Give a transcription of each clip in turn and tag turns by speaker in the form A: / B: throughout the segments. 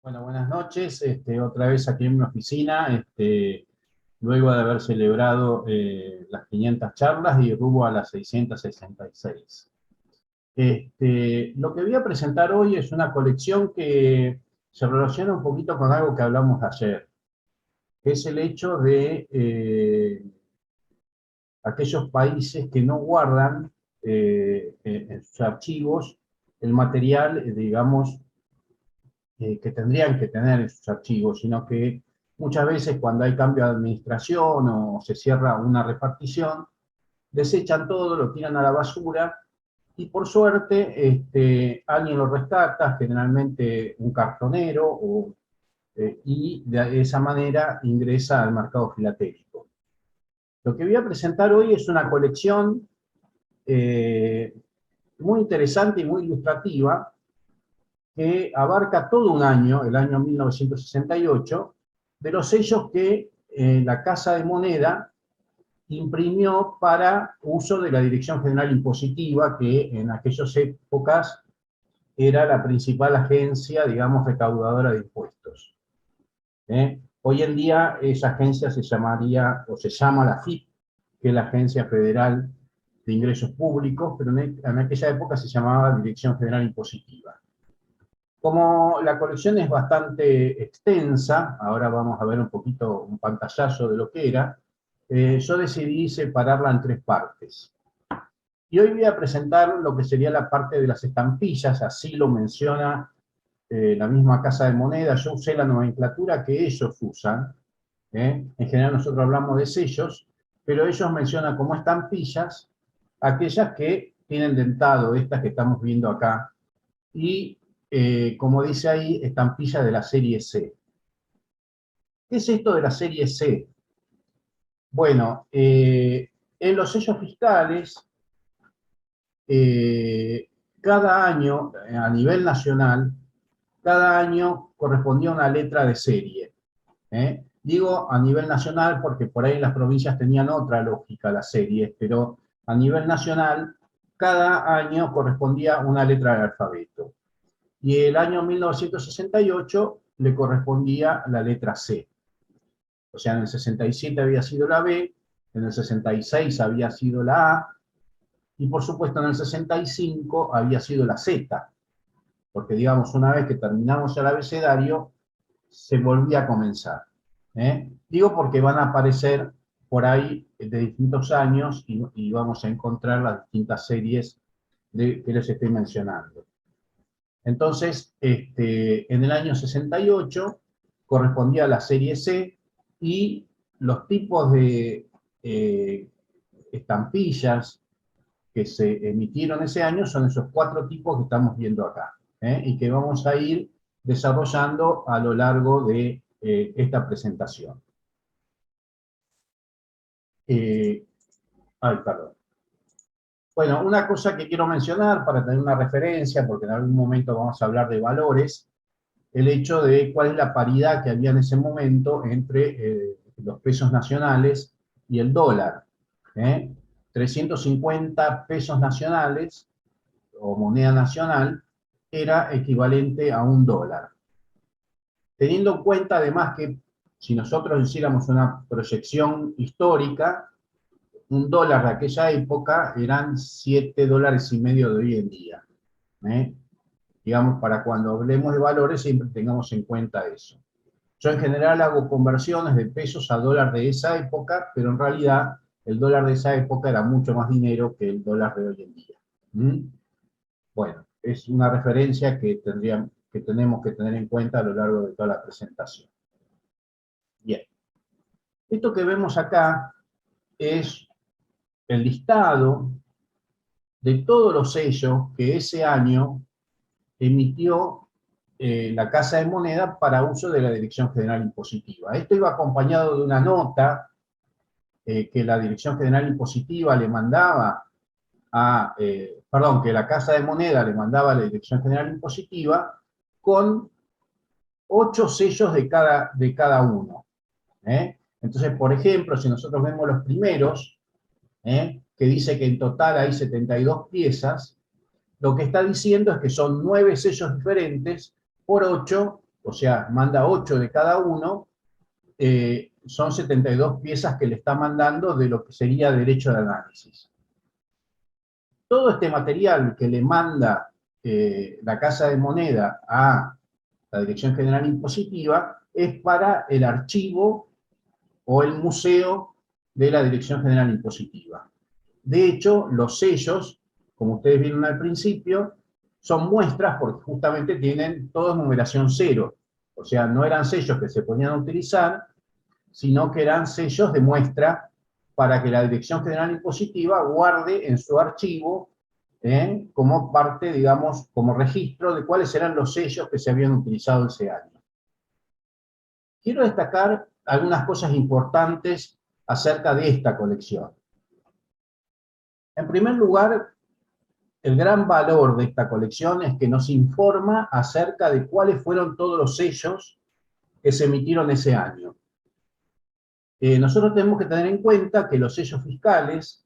A: Bueno, buenas noches. Otra vez aquí en mi oficina, luego de haber celebrado las 500 charlas y rumbo a las 666. Lo que voy a presentar hoy es una colección que se relaciona un poquito con algo que hablamos ayer, que es el hecho de aquellos países que no guardan en sus archivos el material, digamos, que tendrían que tener en sus archivos, sino que muchas veces cuando hay cambio de administración o se cierra una repartición, desechan todo, lo tiran a la basura y por suerte alguien lo rescata, generalmente un cartonero, y de esa manera ingresa al mercado filatélico. Lo que voy a presentar hoy es una colección eh, muy interesante y muy ilustrativa que abarca todo un año, el año 1968, de los sellos que la Casa de Moneda imprimió para uso de la Dirección General Impositiva, que en aquellas épocas era la principal agencia, digamos, recaudadora de impuestos. Hoy en día esa agencia se llamaría, o se llama la FIP, que es la Agencia Federal de Ingresos Públicos, pero en aquella época se llamaba Dirección General Impositiva. Como la colección es bastante extensa, ahora vamos a ver un poquito un pantallazo de lo que era, yo decidí separarla en tres partes. Y hoy voy a presentar lo que sería la parte de las estampillas, así lo menciona la misma Casa de Moneda. Yo usé la nomenclatura que ellos usan. En general nosotros hablamos de sellos, pero ellos mencionan como estampillas aquellas que tienen dentado, estas que estamos viendo acá, y como dice ahí, estampilla de la serie C. ¿Qué es esto de la serie C? Bueno, en los sellos fiscales, eh, cada año, a nivel nacional, cada año correspondía a una letra de serie. Digo a nivel nacional porque por ahí las provincias tenían otra lógica las series, pero a nivel nacional, cada año correspondía a una letra del alfabeto. Y el año 1968 le correspondía la letra C. O sea, en el 67 había sido la B, en el 66 había sido la A, y por supuesto en el 65 había sido la Z, porque digamos, una vez que terminamos el abecedario, se volvía a comenzar. Digo porque van a aparecer por ahí de distintos años y vamos a encontrar las distintas series que les estoy mencionando. Entonces, en el año 68 correspondía a la serie C y los tipos de estampillas que se emitieron ese año son esos cuatro tipos que estamos viendo acá, y que vamos a ir desarrollando a lo largo de esta presentación. Eh, Perdón. Bueno, una cosa que quiero mencionar para tener una referencia, porque en algún momento vamos a hablar de valores, el hecho de cuál es la paridad que había en ese momento entre los pesos nacionales y el dólar. ¿eh? 350 pesos nacionales o moneda nacional era equivalente a un dólar. Teniendo en cuenta además que si nosotros hiciéramos una proyección histórica, un dólar de aquella época eran 7,5 dólares de hoy en día. ¿eh? Digamos, para cuando hablemos de valores siempre tengamos en cuenta eso. Yo en general hago conversiones de pesos a dólar de esa época, pero en realidad el dólar de esa época era mucho más dinero que el dólar de hoy en día. Bueno, es una referencia que tenemos que tener en cuenta a lo largo de toda la presentación. Bien, esto que vemos acá es el listado de todos los sellos que ese año emitió la Casa de Moneda para uso de la Dirección General Impositiva. Esto iba acompañado de una nota que la Dirección General Impositiva le mandaba que la Casa de Moneda le mandaba a la Dirección General Impositiva con 8 sellos de cada uno. Entonces, por ejemplo, si nosotros vemos los primeros, que dice que en total hay 72 piezas, lo que está diciendo es que son 9 sellos diferentes por 8, o sea, manda 8 de cada uno, son 72 piezas que le está mandando de lo que sería derecho de análisis. Todo este material que le manda la Casa de Moneda a la Dirección General Impositiva es para el archivo o el museo de la Dirección General Impositiva. De hecho, los sellos, como ustedes vieron al principio, son muestras porque justamente tienen toda numeración 0. O sea, no eran sellos que se ponían a utilizar, sino que eran sellos de muestra para que la Dirección General Impositiva guarde en su archivo como parte, digamos, como registro de cuáles eran los sellos que se habían utilizado ese año. Quiero destacar algunas cosas importantes acerca de esta colección. En primer lugar, el gran valor de esta colección es que nos informa acerca de cuáles fueron todos los sellos que se emitieron ese año. Nosotros tenemos que tener en cuenta que los sellos fiscales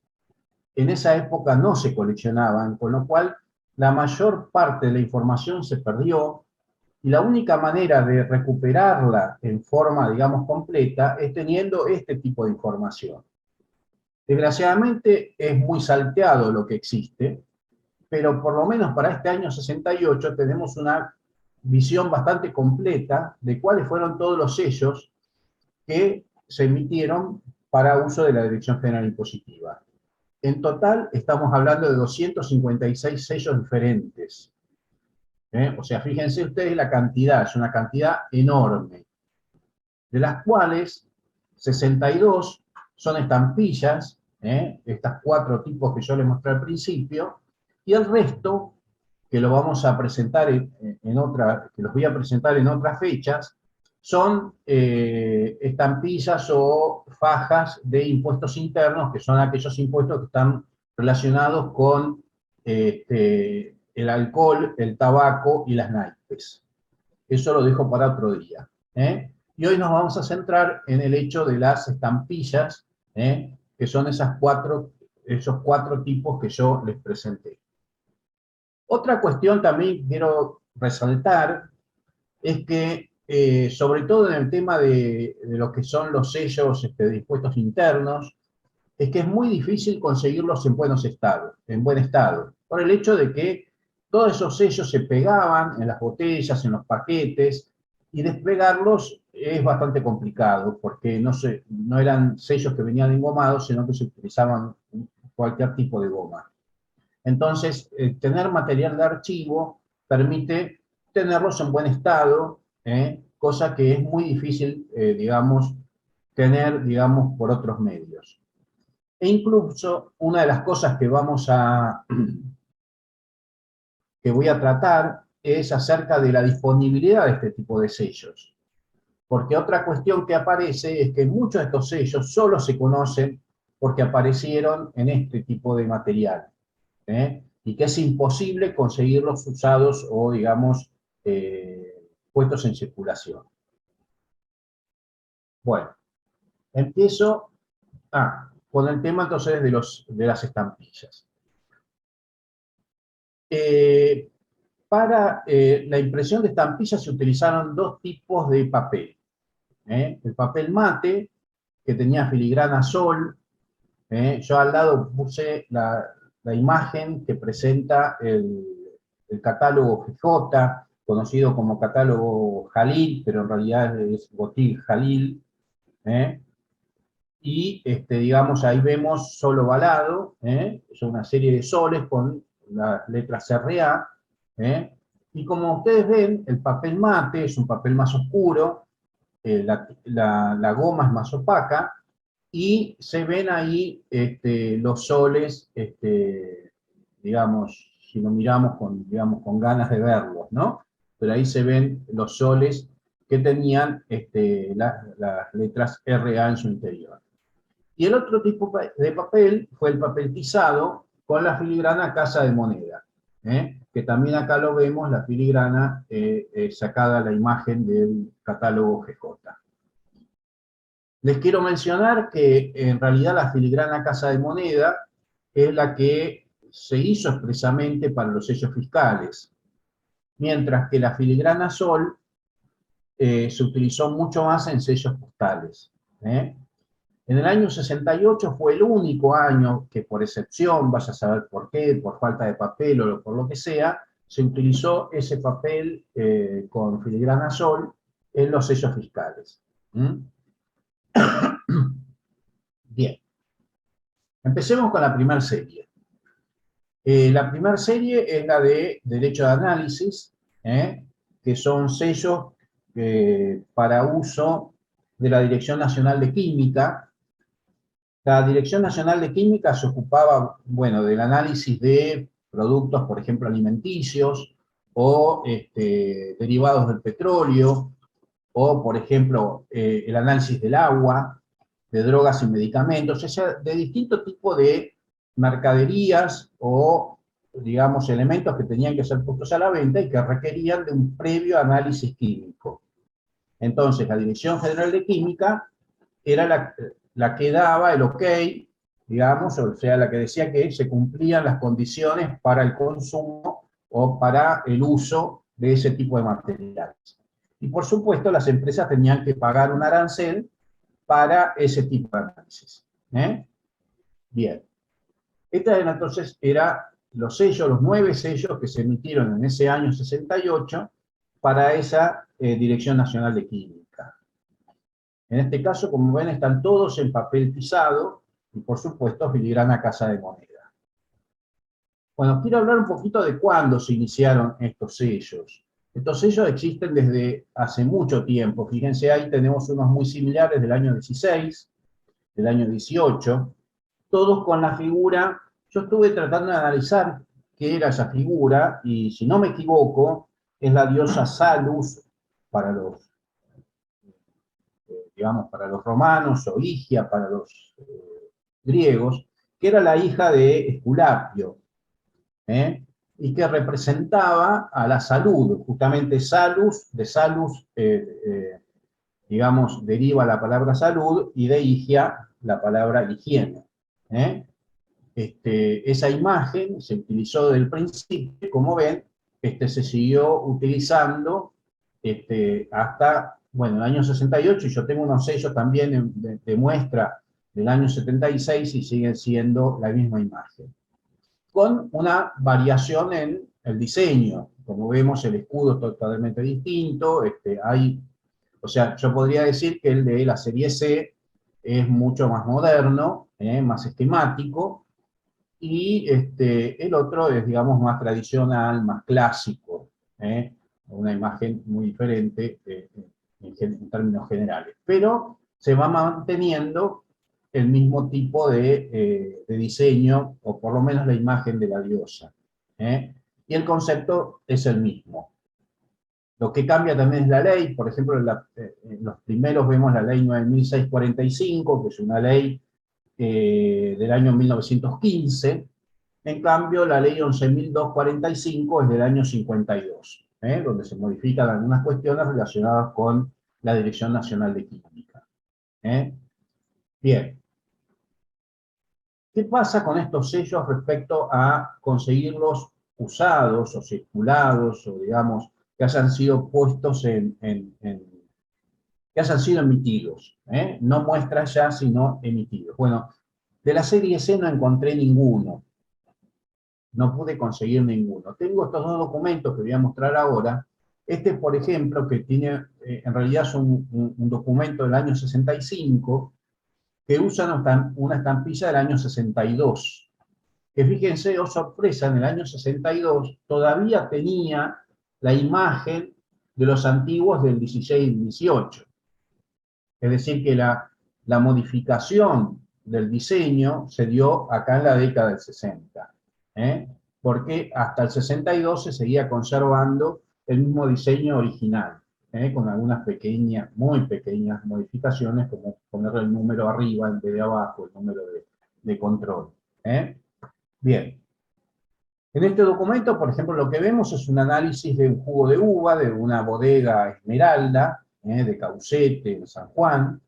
A: en esa época no se coleccionaban, con lo cual la mayor parte de la información se perdió y la única manera de recuperarla en forma, digamos, completa es teniendo este tipo de información. Desgraciadamente es muy salteado lo que existe, pero por lo menos para este año 68 tenemos una visión bastante completa de cuáles fueron todos los sellos que se emitieron para uso de la Dirección General Impositiva. En total estamos hablando de 256 sellos diferentes. O sea, fíjense ustedes la cantidad, es una cantidad enorme, de las cuales 62 son estampillas, estas 4 tipos que yo les mostré al principio, y el resto, que lo vamos a presentar que los voy a presentar en otras fechas, son estampillas o fajas de impuestos internos, que son aquellos impuestos que están relacionados con el alcohol, el tabaco y las naipes. Eso lo dejo para otro día. Y hoy nos vamos a centrar en el hecho de las estampillas, que son esos 4 tipos que yo les presenté. Otra cuestión también quiero resaltar es que, sobre todo en el tema de lo que son los sellos de impuestos internos, es que es muy difícil conseguirlos en buen estado, por el hecho de que todos esos sellos se pegaban en las botellas, en los paquetes, y despegarlos es bastante complicado, porque no eran sellos que venían engomados, sino que se utilizaban cualquier tipo de goma. Entonces, tener material de archivo permite tenerlos en buen estado, cosa que es muy difícil, digamos, tener, digamos, por otros medios. E incluso, una de las cosas que voy a tratar es acerca de la disponibilidad de este tipo de sellos. Porque otra cuestión que aparece es que muchos de estos sellos solo se conocen porque aparecieron en este tipo de material. Y que es imposible conseguirlos usados o, digamos, puestos en circulación. Bueno, empiezo con el tema entonces de las estampillas. Para la impresión de estampillas se utilizaron 2 tipos de papel. El papel mate, que tenía filigrana sol. Yo al lado puse la imagen que presenta el catálogo GJ, conocido como catálogo Jalil, pero en realidad es Botil Jalil. Y digamos, ahí vemos sol ovalado, es una serie de soles con las letras RA. Y como ustedes ven, el papel mate es un papel más oscuro, la goma es más opaca, y se ven ahí los soles, digamos, si lo miramos con ganas de verlos, ¿no? Pero ahí se ven los soles que tenían las letras RA en su interior. Y el otro tipo de papel fue el papel tizado con la filigrana Casa de Moneda, que también acá lo vemos, la filigrana sacada la imagen del catálogo GJ. Les quiero mencionar que en realidad la filigrana Casa de Moneda es la que se hizo expresamente para los sellos fiscales, mientras que la filigrana Sol se utilizó mucho más en sellos postales. ¿Eh? En el año 68 fue el único año que, por excepción, vaya a saber por qué, por falta de papel o por lo que sea, se utilizó ese papel con filigrana sol en los sellos fiscales. ¿Mm? Bien, empecemos con la primera serie. La primera serie es la de Derecho de Análisis, que son sellos para uso de la Dirección Nacional de Química. La Dirección Nacional de Química se ocupaba, bueno, del análisis de productos, por ejemplo, alimenticios, o derivados del petróleo, o, por ejemplo, el análisis del agua, de drogas y medicamentos, o sea, de distintos tipos de mercaderías o, digamos, elementos que tenían que ser puestos a la venta y que requerían de un previo análisis químico. Entonces, la Dirección General de Química era la que daba el ok, digamos, o sea, la que decía que se cumplían las condiciones para el consumo o para el uso de ese tipo de materiales. Y por supuesto, las empresas tenían que pagar un arancel para ese tipo de análisis. Bien. Esta entonces era los sellos, los 9 sellos que se emitieron en ese año 68 para esa Dirección Nacional de Química. En este caso, como ven, están todos en papel pisado y, por supuesto, filigrana casa de moneda. Bueno, quiero hablar un poquito de cuándo se iniciaron estos sellos. Estos sellos existen desde hace mucho tiempo. Fíjense, ahí tenemos unos muy similares del año 16, del año 18, todos con la figura. Yo estuve tratando de analizar qué era esa figura, y si no me equivoco, es la diosa Salus para los digamos, para los romanos, o Higia para los griegos, que era la hija de Esculapio, y que representaba a la salud, justamente salus, de salus, digamos, deriva la palabra salud, y de Higia la palabra higiene. Esa imagen se utilizó desde el principio, como ven, se siguió utilizando hasta, bueno, el año 68, y yo tengo unos sellos también de muestra del año 76 y siguen siendo la misma imagen, con una variación en el diseño. Como vemos, el escudo es totalmente distinto, o sea, yo podría decir que el de la serie C es mucho más moderno, más esquemático, y el otro es, digamos, más tradicional, más clásico, una imagen muy diferente en términos generales. Pero se va manteniendo el mismo tipo de diseño, o por lo menos la imagen de la diosa. Y el concepto es el mismo. Lo que cambia también es la ley. Por ejemplo, en los primeros vemos la ley 9645, que es una ley del año 1915, en cambio la ley 11.245 es del año 52, donde se modifican algunas cuestiones relacionadas con la Dirección Nacional de Química. Bien. ¿Qué pasa con estos sellos respecto a conseguirlos usados o circulados, o digamos, que hayan sido puestos que hayan sido emitidos? No muestras ya, sino emitidos. Bueno, de la serie C no encontré ninguno. No pude conseguir ninguno. Tengo estos dos documentos que voy a mostrar ahora. Este, por ejemplo, que tiene, en realidad es un documento del año 65, que usa una estampilla del año 62. Que fíjense, oh sorpresa, en el año 62 todavía tenía la imagen de los antiguos del 16 y 18. Es decir, que la modificación del diseño se dio acá en la década del 60, porque hasta el 62 se seguía conservando el mismo diseño original, con algunas pequeñas, muy pequeñas modificaciones, como poner el número arriba en vez de abajo, el número de control. Bien. En este documento, por ejemplo, lo que vemos es un análisis de un jugo de uva de una bodega Esmeralda, de Caucete, en San Juan,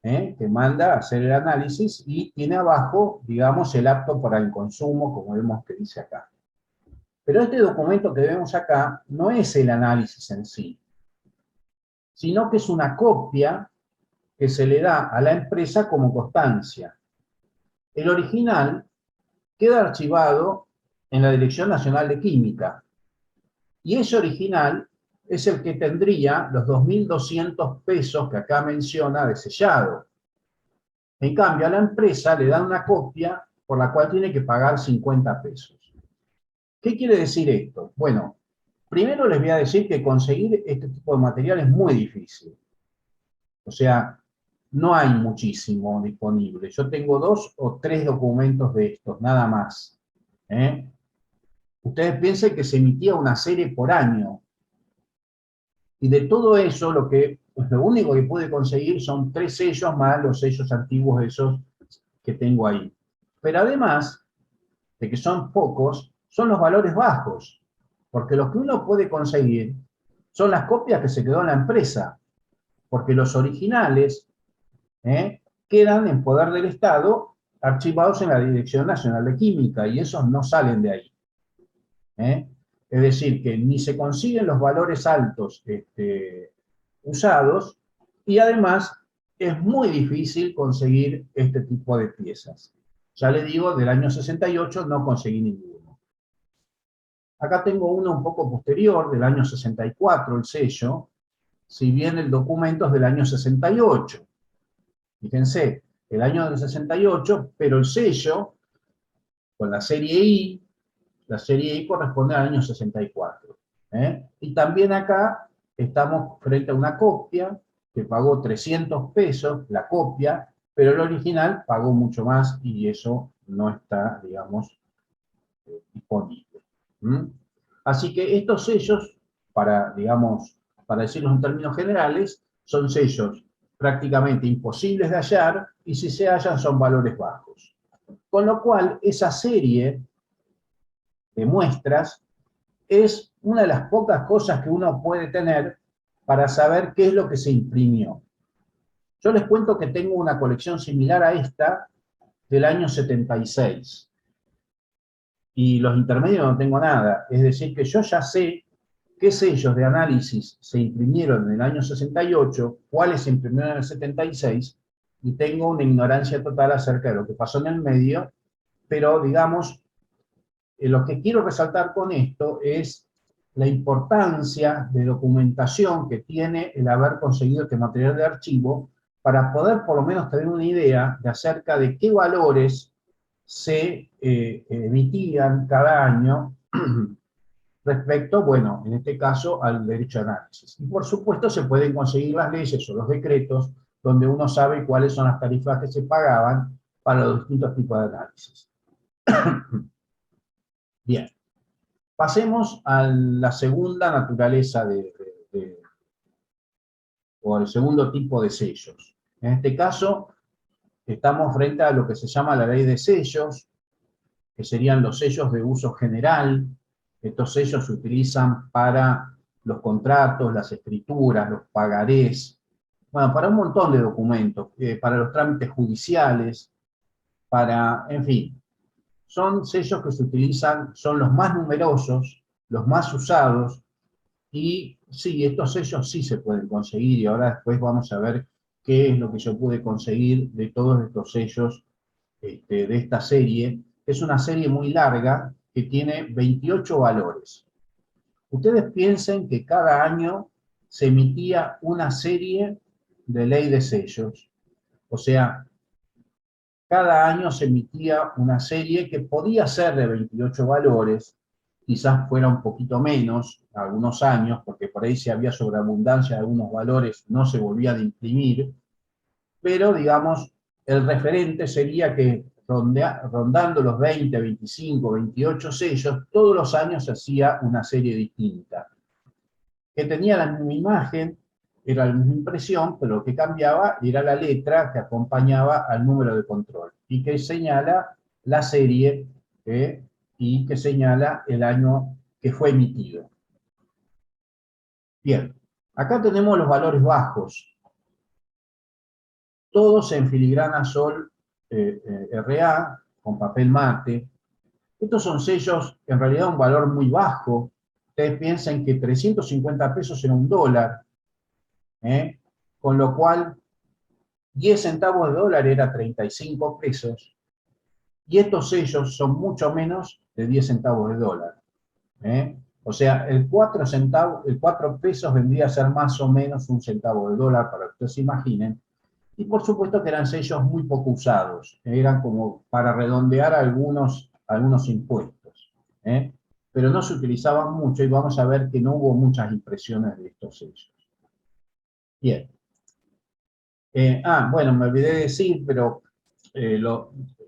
A: que manda a hacer el análisis, y tiene abajo, digamos, el apto para el consumo, como vemos que dice acá. Pero este documento que vemos acá no es el análisis en sí. sino que es una copia que se le da a la empresa como constancia. El original queda archivado en la Dirección Nacional de Química, y ese original es el que tendría los 2.200 pesos que acá menciona de sellado. En cambio, a la empresa le dan una copia por la cual tiene que pagar 50 pesos. ¿Qué quiere decir esto? Bueno, primero les voy a decir que conseguir este tipo de material es muy difícil. O sea, no hay muchísimo disponible. Yo tengo 2 o 3 documentos de estos, nada más. Ustedes piensen que se emitía una serie por año. Y de todo eso, lo único que pude conseguir son 3 sellos más los sellos antiguos esos que tengo ahí. Pero además de que son pocos, son los valores bajos. Porque lo que uno puede conseguir son las copias que se quedó en la empresa. Porque los originales quedan en poder del Estado, archivados en la Dirección Nacional de Química, y esos no salen de ahí. Es decir, que ni se consiguen los valores altos usados, y además es muy difícil conseguir este tipo de piezas. Ya le digo, del año 68 no conseguí ninguno. Acá tengo uno un poco posterior, del año 64, el sello, si bien el documento es del año 68. Fíjense, el año del 68, pero el sello, con la serie I corresponde al año 64. Y también acá estamos frente a una copia que pagó 300 pesos, la copia, pero el original pagó mucho más y eso no está, digamos, disponible. Así que estos sellos, digamos, para decirlos en términos generales, son sellos prácticamente imposibles de hallar, y si se hallan son valores bajos. Con lo cual, esa serie de muestras es una de las pocas cosas que uno puede tener para saber qué es lo que se imprimió. Yo les cuento que tengo una colección similar a esta del año 76. Y los intermedios no tengo nada. Es decir, que yo ya sé qué sellos de análisis se imprimieron en el año 68, cuáles se imprimieron en el 76, y tengo una ignorancia total acerca de lo que pasó en el medio, pero digamos, lo que quiero resaltar con esto es la importancia de documentación que tiene el haber conseguido este material de archivo para poder por lo menos tener una idea de acerca de qué valores se emitían cada año respecto, bueno, en este caso, al derecho de análisis. Y por supuesto se pueden conseguir las leyes o los decretos donde uno sabe cuáles son las tarifas que se pagaban para los distintos tipos de análisis. Bien, pasemos a la segunda naturaleza o al segundo tipo de sellos. En este caso, estamos frente a lo que se llama la ley de sellos, que serían los sellos de uso general. Estos sellos se utilizan para los contratos, las escrituras, los pagarés, bueno, para un montón de documentos, para los trámites judiciales, en fin, son sellos que se utilizan, son los más numerosos, los más usados, y sí, estos sellos sí se pueden conseguir, y ahora después vamos a ver qué es lo que yo pude conseguir de todos estos sellos de esta serie. Es una serie muy larga que tiene 28 valores. Ustedes piensen que cada año se emitía una serie de ley de sellos. O sea, cada año se emitía una serie que podía ser de 28 valores, quizás fuera un poquito menos, algunos años, porque por ahí si había sobreabundancia de algunos valores no se volvía a imprimir, pero digamos, el referente sería que rondando los 20, 25, 28 sellos, todos los años se hacía una serie distinta, que tenía la misma imagen, era la misma impresión, pero lo que cambiaba era la letra que acompañaba al número de control, y que señala la serie y que señala el año que fue emitido. Bien, acá tenemos los valores bajos, todos en filigrana sol RA, con papel mate. Estos son sellos, en realidad un valor muy bajo. Ustedes piensan que 350 pesos era $1. Con lo cual 10 centavos de dólar era 35 pesos, y estos sellos son mucho menos de 10 centavos de dólar. O sea, el 4 pesos vendría a ser más o menos un centavo de dólar, para que ustedes se imaginen. Y por supuesto que eran sellos muy poco usados, eran como para redondear algunos impuestos, pero no se utilizaban mucho, y vamos a ver que no hubo muchas impresiones de estos sellos. Bien. Bueno, me olvidé de decir, pero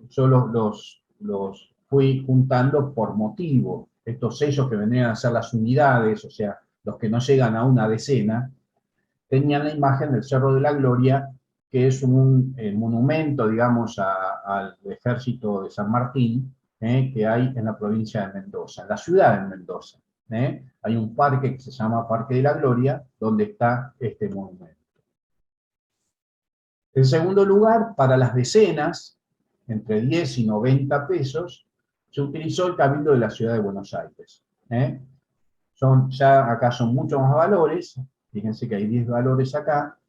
A: yo los fui juntando por motivo. Estos sellos que vendrían a ser las unidades, o sea, los que no llegan a una decena, tenían la imagen del Cerro de la Gloria, que es un monumento, digamos, al ejército de San Martín, que hay en la provincia de Mendoza, en la ciudad de Mendoza. Hay un parque que se llama Parque de la Gloria, donde está este monumento. En segundo lugar, para las decenas, entre 10 y 90 pesos, se utilizó el Cabildo de la Ciudad de Buenos Aires. Acá son muchos más valores, fíjense que hay 10 valores acá,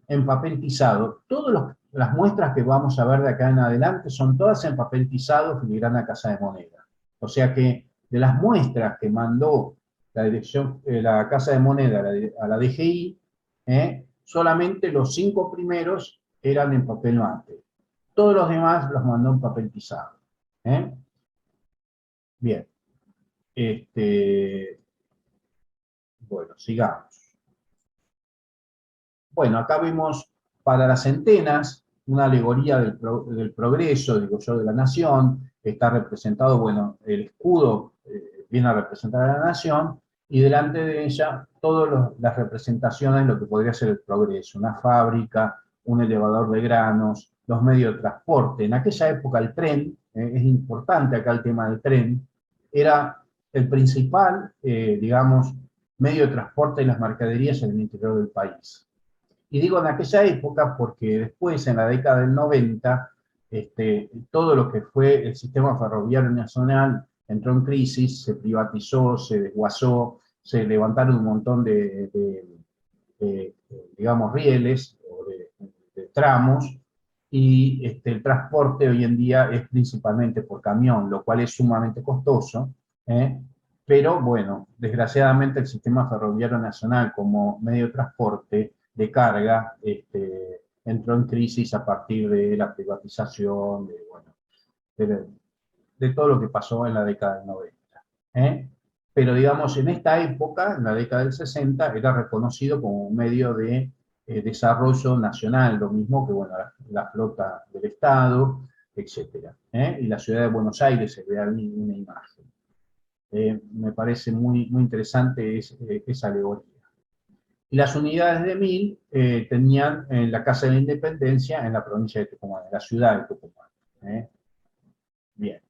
A: en papel tizado. Todas las muestras que vamos a ver de acá en adelante son todas en papel tizado, filigrana Casa de Moneda. O sea que de las muestras que mandó la Casa de Moneda a la DGI, solamente los 5 primeros eran en papel mate. Todos los demás los mandó en papel tizado. Bien. Bueno, sigamos. Bueno, acá vemos para las centenas una alegoría del progreso, digo yo, de la nación. Está representado, bueno, el escudo viene a representar a la nación, y delante de ella todas las representaciones de lo que podría ser el progreso: una fábrica, un elevador de granos, los medios de transporte. En aquella época el tren, es importante acá el tema del tren, era el principal, digamos, medio de transporte de las mercaderías en el interior del país. Y digo en aquella época porque después, en la década del 90, todo lo que fue el sistema ferroviario nacional entró en crisis, se privatizó, se desguazó, se levantaron un montón digamos, rieles o de tramos, y el transporte hoy en día es principalmente por camión, lo cual es sumamente costoso, pero bueno, desgraciadamente el sistema ferroviario nacional como medio de transporte de carga entró en crisis a partir de la privatización, de todo lo que pasó en la década del 90. Pero digamos, en esta época, en la década del 60, era reconocido como un medio de desarrollo nacional, lo mismo que bueno, la flota del Estado, etc. Y la ciudad de Buenos Aires se ve ahí una imagen. Me parece muy, muy interesante esa alegoría. Y las unidades de 1000 tenían en la Casa de la Independencia en la provincia de Tucumán, en la ciudad de Tucumán. Bien.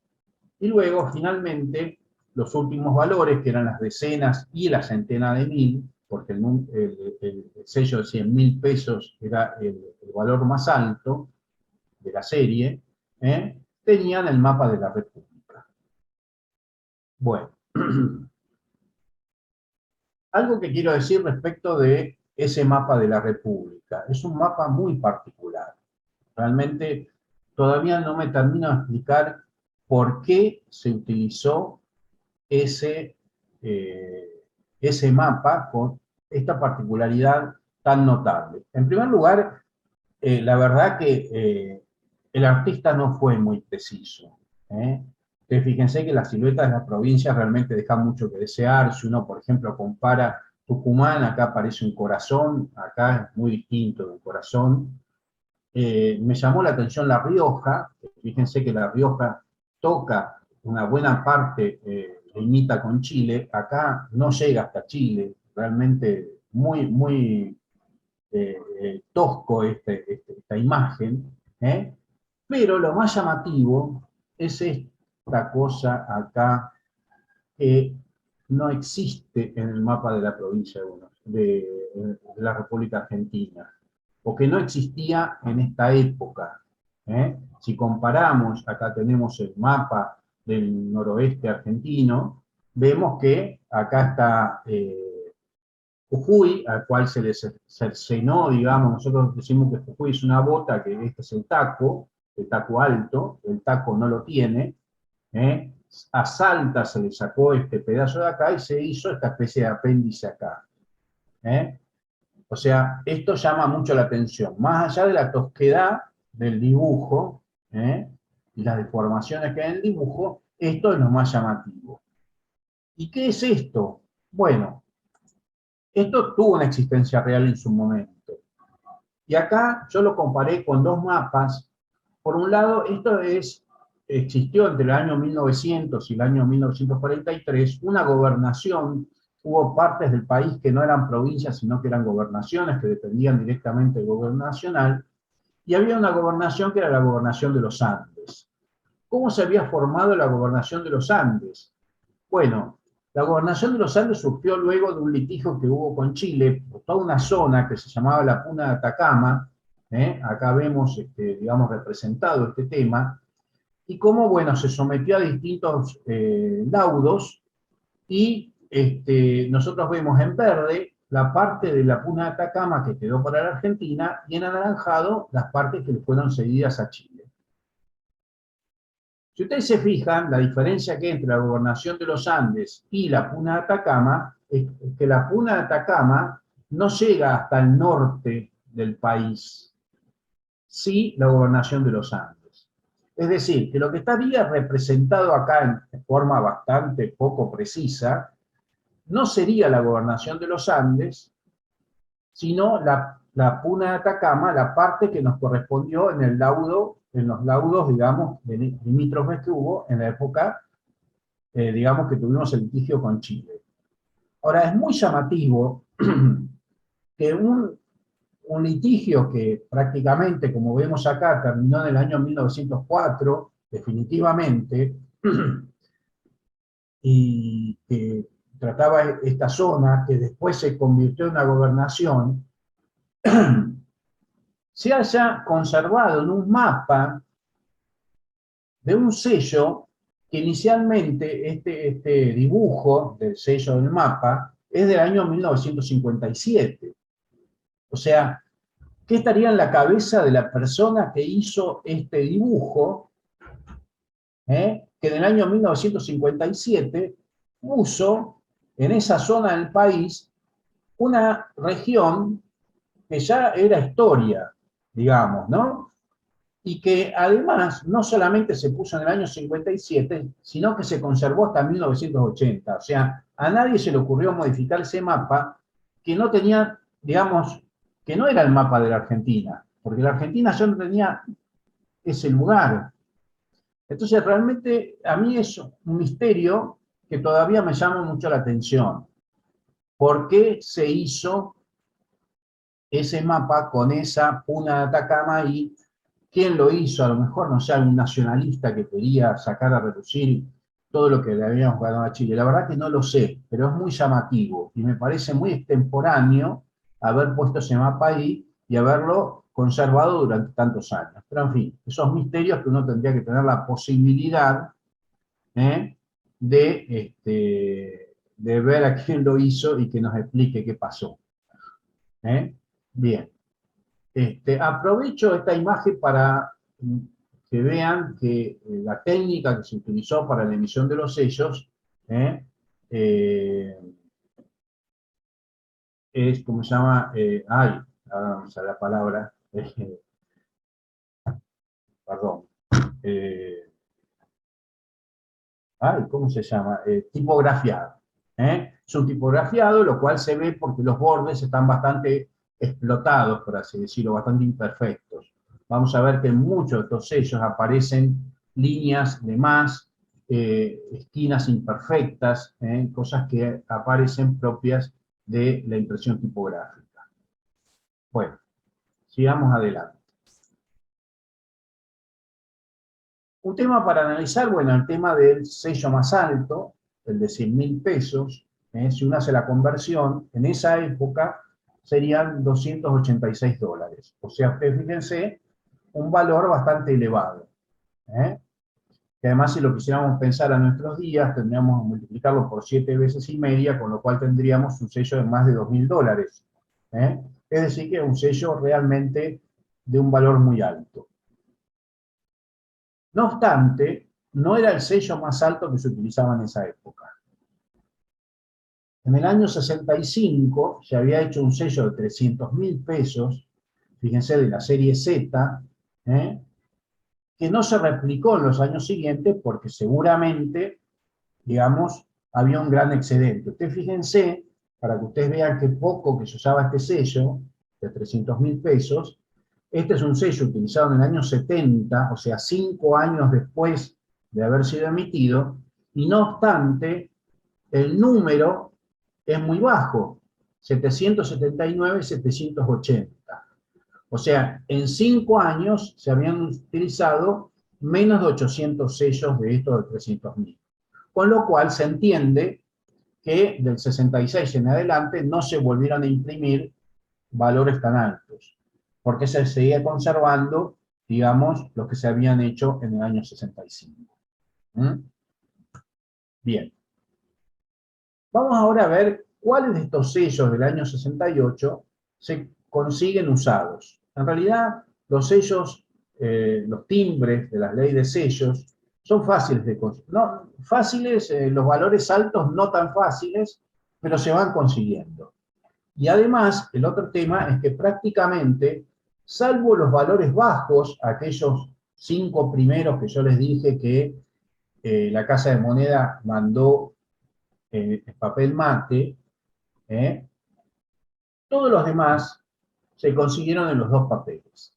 A: Y luego, finalmente, los últimos valores, que eran las decenas y la centena de 1000, porque el sello de 100.000 pesos era el valor más alto de la serie, tenían el mapa de la República. Bueno, algo que quiero decir respecto de ese mapa de la República. Es un mapa muy particular. Realmente todavía no me termino de explicar por qué se utilizó ese mapa con esta particularidad tan notable. En primer lugar, la verdad que el artista no fue muy preciso. Fíjense que las siluetas de las provincias realmente dejan mucho que desear. Si uno, por ejemplo, compara Tucumán, acá aparece un corazón, acá es muy distinto de un corazón. Me llamó la atención La Rioja. Fíjense que La Rioja toca una buena parte, limita con Chile, acá no llega hasta Chile, realmente muy, muy tosco esta imagen, pero lo más llamativo es esta cosa acá que no existe en el mapa de la provincia de la República Argentina, o que no existía en esta época. Si comparamos, acá tenemos el mapa del noroeste argentino, vemos que acá está Jujuy, al cual se le cercenó, digamos, nosotros decimos que Jujuy es una bota, que este es el taco alto, el taco no lo tiene, ¿eh? A Salta se le sacó este pedazo de acá y se hizo esta especie de apéndice acá. ¿Eh? O sea, esto llama mucho la atención, más allá de la tosquedad del dibujo, ¿eh? Y las deformaciones que hay en el dibujo, esto es lo más llamativo. ¿Y qué es esto? Bueno, esto tuvo una existencia real en su momento. Y acá yo lo comparé con dos mapas. Por un lado, existió entre el año 1900 y el año 1943 una gobernación. Hubo partes del país que no eran provincias, sino que eran gobernaciones, que dependían directamente del gobierno nacional, y había una gobernación que era la gobernación de los Andes. ¿Cómo se había formado la gobernación de los Andes? Bueno, la gobernación de los Andes surgió luego de un litigio que hubo con Chile por toda una zona que se llamaba la Puna de Atacama. Acá vemos, digamos, representado este tema, y cómo, bueno, se sometió a distintos laudos, y nosotros vemos en verde la parte de la Puna de Atacama que quedó para la Argentina, y en anaranjado las partes que le fueron cedidas a Chile. Si ustedes se fijan, la diferencia que hay entre la gobernación de los Andes y la Puna de Atacama es que la Puna de Atacama no llega hasta el norte del país, sí la gobernación de los Andes. Es decir, que lo que está bien representado acá en forma bastante poco precisa, no sería la gobernación de los Andes, sino la Puna de Atacama, la parte que nos correspondió en los laudos, digamos, limítrofes que hubo en la época, digamos, que tuvimos el litigio con Chile. Ahora, es muy llamativo que un litigio que prácticamente, como vemos acá, terminó en el año 1904, definitivamente, y que trataba esta zona, que después se convirtió en una gobernación, se haya conservado en un mapa de un sello que inicialmente este dibujo del sello del mapa es del año 1957. O sea, ¿qué estaría en la cabeza de la persona que hizo este dibujo, que en el año 1957 puso en esa zona del país una región que ya era historia, digamos, ¿no? Y que además no solamente se puso en el año 57, sino que se conservó hasta 1980. O sea, a nadie se le ocurrió modificar ese mapa que no tenía, digamos, que no era el mapa de la Argentina, porque la Argentina ya no tenía ese lugar. Entonces, realmente a mí es un misterio que todavía me llama mucho la atención. ¿Por qué se hizo ese mapa con esa Puna de Atacama y quién lo hizo? A lo mejor, no sé, un nacionalista que quería sacar a relucir todo lo que le habíamos ganado a Chile. La verdad que no lo sé, pero es muy llamativo y me parece muy extemporáneo haber puesto ese mapa ahí y haberlo conservado durante tantos años. Pero en fin, esos misterios que uno tendría que tener la posibilidad, ¿eh? de ver a quién lo hizo y que nos explique qué pasó. Bien. Aprovecho esta imagen para que vean que la técnica que se utilizó para la emisión de los sellos eh, es, ¿cómo se llama? Ahora vamos a la palabra, perdón. ¿Cómo se llama? Tipografiado. Es un tipografiado, lo cual se ve porque los bordes están bastante explotados, por así decirlo, bastante imperfectos. Vamos a ver que en muchos de estos sellos aparecen líneas de más, esquinas imperfectas, cosas que aparecen propias de la impresión tipográfica. Bueno, sigamos adelante. Un tema para analizar, bueno, el tema del sello más alto, el de 100.000 pesos, si uno hace la conversión, en esa época serían $286. O sea, ustedes fíjense, un valor bastante elevado. que además si lo quisiéramos pensar a nuestros días, tendríamos que multiplicarlo por 7 veces y media, con lo cual tendríamos un sello de más de $2.000. ¿Eh? Es decir, que es un sello realmente de un valor muy alto. No obstante, no era el sello más alto que se utilizaba en esa época. En el año 65 se había hecho un sello de 300.000 pesos, fíjense, de la serie Z, que no se replicó en los años siguientes porque seguramente, digamos, había un gran excedente. Ustedes fíjense, para que ustedes vean qué poco que se usaba este sello, de 300.000 pesos, este es un sello utilizado en el año 70, o sea, 5 años después de haber sido emitido, y no obstante, el número es muy bajo, 779, 780. O sea, en 5 años se habían utilizado menos de 800 sellos de estos de 300.000. Con lo cual se entiende que del 66 en adelante no se volvieron a imprimir valores tan altos, porque se seguía conservando, digamos, lo que se habían hecho en el año 65. ¿Mm? Bien. Vamos ahora a ver cuáles de estos sellos del año 68 se consiguen usados. En realidad, los sellos, los timbres de las leyes de sellos, son fáciles de conseguir. No, fáciles, los valores altos no tan fáciles, pero se van consiguiendo. Y además, el otro tema es que prácticamente, salvo los valores bajos, aquellos 5 primeros que yo les dije que la Casa de Moneda mandó papel mate, todos los demás se consiguieron en los dos papeles.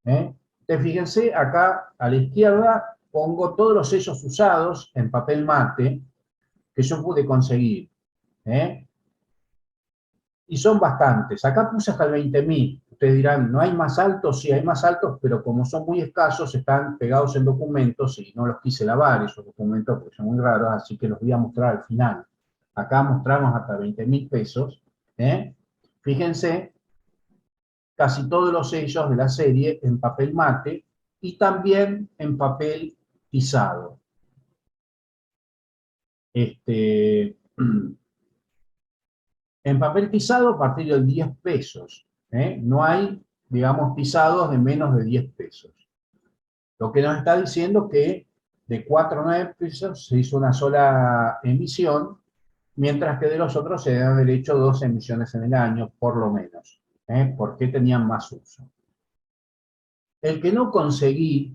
A: Entonces, fíjense, acá a la izquierda pongo todos los sellos usados en papel mate que yo pude conseguir. Y son bastantes. Acá puse hasta el 20.000. Ustedes dirán, ¿no hay más altos? Sí, hay más altos, pero como son muy escasos, están pegados en documentos y no los quise lavar esos documentos porque son muy raros, así que los voy a mostrar al final. Acá mostramos hasta 20.000 pesos. Fíjense, casi todos los sellos de la serie en papel mate y también en papel tizado. En papel tizado a partir de 10 pesos. No hay, digamos, tizados de menos de 10 pesos. Lo que nos está diciendo que de 4 a 9 pesos se hizo una sola emisión, mientras que de los otros se deben haber hecho 2 emisiones en el año, por lo menos, porque tenían más uso. El que no conseguí,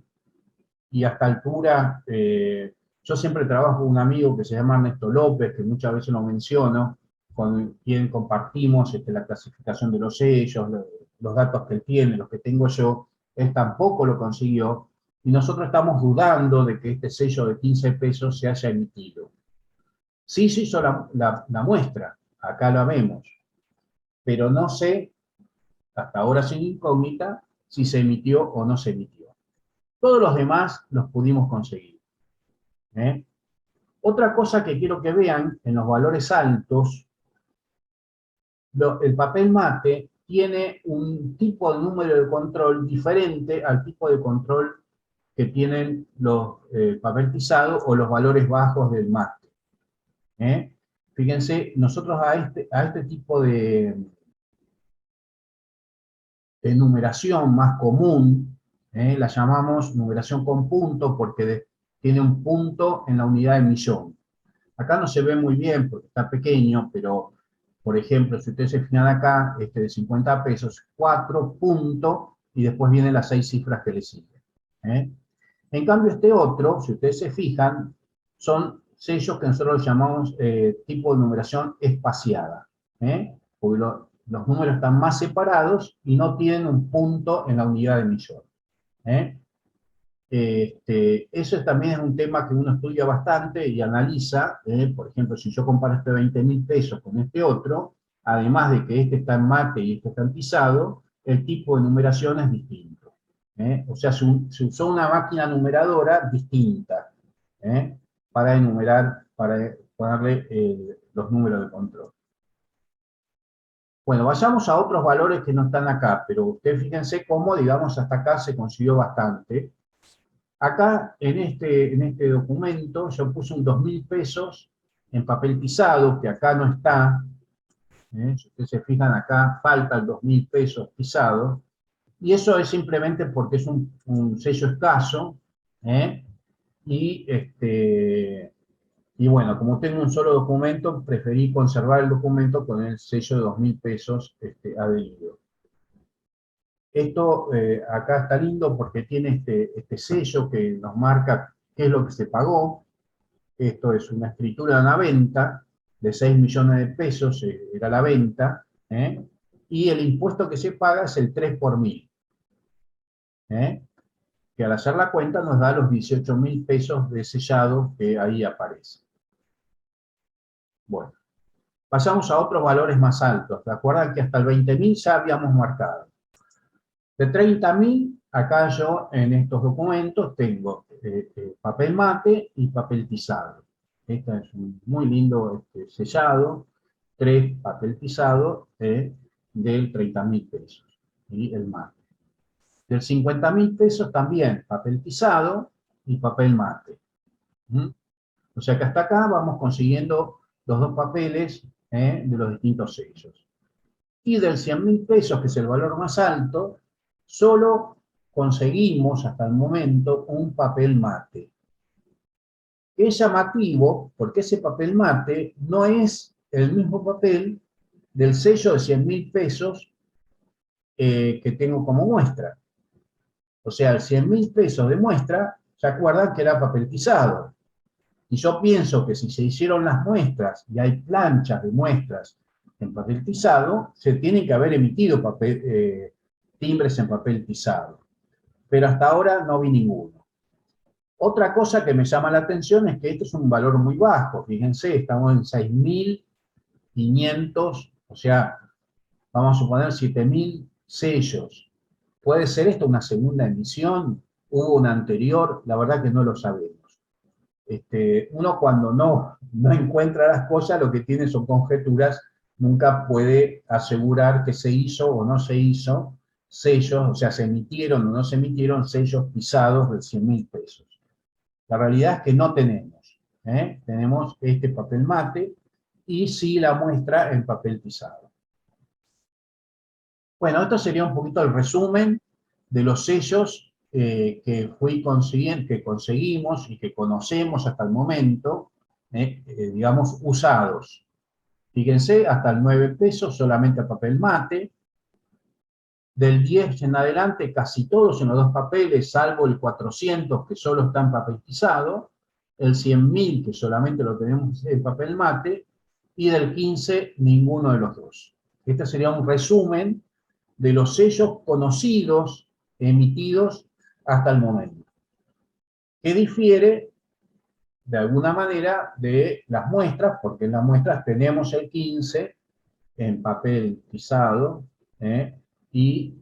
A: y hasta altura, yo siempre trabajo con un amigo que se llama Ernesto López, que muchas veces lo menciono, con quien compartimos la clasificación de los sellos, los datos que él tiene, los que tengo yo. Él tampoco lo consiguió, y nosotros estamos dudando de que este sello de 15 pesos se haya emitido. Sí se hizo la muestra, acá la vemos, pero no sé, hasta ahora sin incógnita, si se emitió o no se emitió. Todos los demás los pudimos conseguir. Otra cosa que quiero que vean, en los valores altos, el papel mate tiene un tipo de número de control diferente al tipo de control que tienen los papel tizado o los valores bajos del mate. Fíjense, nosotros a este tipo de numeración más común, la llamamos numeración con punto porque tiene un punto en la unidad de millón. Acá no se ve muy bien porque está pequeño, pero, por ejemplo, si ustedes se fijan acá, este de 50 pesos, 4 puntos, y después vienen las 6 cifras que le siguen. En cambio, este otro, si ustedes se fijan, son sellos que nosotros llamamos tipo de numeración espaciada. Porque los números están más separados y no tienen un punto en la unidad de millón. Eso también es un tema que uno estudia bastante y analiza. Por ejemplo, si yo comparo este 20.000 pesos con este otro, además de que este está en mate y este está en tizado, el tipo de numeración es distinto. O sea, se usó una máquina numeradora distinta para enumerar, para ponerle los números de control. Bueno, vayamos a otros valores que no están acá, pero ustedes fíjense cómo, digamos, hasta acá se consiguió bastante. Acá, en este documento, yo puse un 2.000 pesos en papel pisado, que acá no está. Si ustedes se fijan acá, falta el 2.000 pesos pisado. Y eso es simplemente porque es un sello escaso. ¿eh? Y, y bueno, como tengo un solo documento, preferí conservar el documento con el sello de 2.000 pesos adherido. Esto acá está lindo porque tiene este sello que nos marca qué es lo que se pagó. Esto es una escritura de una venta de 6 millones de pesos, era la venta, y el impuesto que se paga es el 3 por 1000, que al hacer la cuenta nos da los 18.000 pesos de sellado que ahí aparece. Bueno, pasamos a otros valores más altos. ¿Se acuerdan que hasta el 20.000 ya habíamos marcado? De 30.000, acá yo en estos documentos tengo papel mate y papel pisado. Este es un muy lindo sellado, 3 papel pisado del 30.000 pesos, y el mate. Del 50.000 pesos también papel pisado y papel mate. O sea que hasta acá vamos consiguiendo los dos papeles de los distintos sellos. Y del 100.000 pesos, que es el valor más alto, solo conseguimos hasta el momento un papel mate. Es llamativo porque ese papel mate no es el mismo papel del sello de 100.000 pesos que tengo como muestra. O sea, el 100.000 pesos de muestra, ¿se acuerdan que era papel pisado? Y yo pienso que si se hicieron las muestras y hay planchas de muestras en papel pisado, se tienen que haber emitido timbres en papel pisado. Pero hasta ahora no vi ninguno. Otra cosa que me llama la atención es que este es un valor muy bajo. Fíjense, estamos en 6.500, o sea, vamos a suponer 7.000 sellos. ¿Puede ser esto una segunda emisión? ¿Hubo una anterior? La verdad que no lo sabemos. Uno cuando no encuentra las cosas, lo que tiene son conjeturas, nunca puede asegurar que se hizo o no se hizo sellos, o sea, se emitieron o no se emitieron sellos pisados de 100.000 pesos. La realidad es que no tenemos. Tenemos este papel mate y sí la muestra en papel pisado. Bueno, esto sería un poquito el resumen de los sellos que conseguimos y que conocemos hasta el momento, digamos, usados. Fíjense, hasta el 9 pesos solamente a papel mate. Del 10 en adelante, casi todos en los dos papeles, salvo el 400 que solo está en papel pisado, el 100.000 que solamente lo tenemos en papel mate, y del 15 ninguno de los dos. Este sería un resumen de los sellos conocidos, emitidos hasta el momento, que difiere de alguna manera de las muestras, porque en las muestras tenemos el 15 en papel pisado, y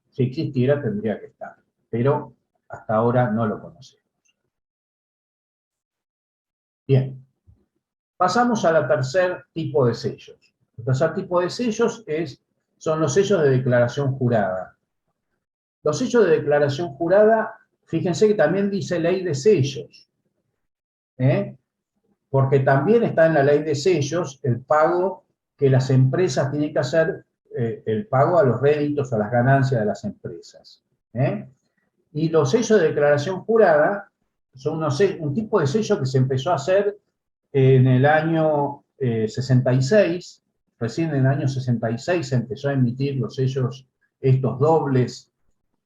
A: si existiera tendría que estar, pero hasta ahora no lo conocemos. Bien, pasamos al tercer tipo de sellos. El tercer tipo de sellos son los sellos de declaración jurada. Los sellos de declaración jurada, fíjense que también dice ley de sellos, porque también está en la ley de sellos el pago que las empresas tienen que hacer, el pago a los réditos o a las ganancias de las empresas. Y los sellos de declaración jurada son un tipo de sello que se empezó a hacer en el año 66, recién en el año 66 se empezó a emitir los sellos, estos dobles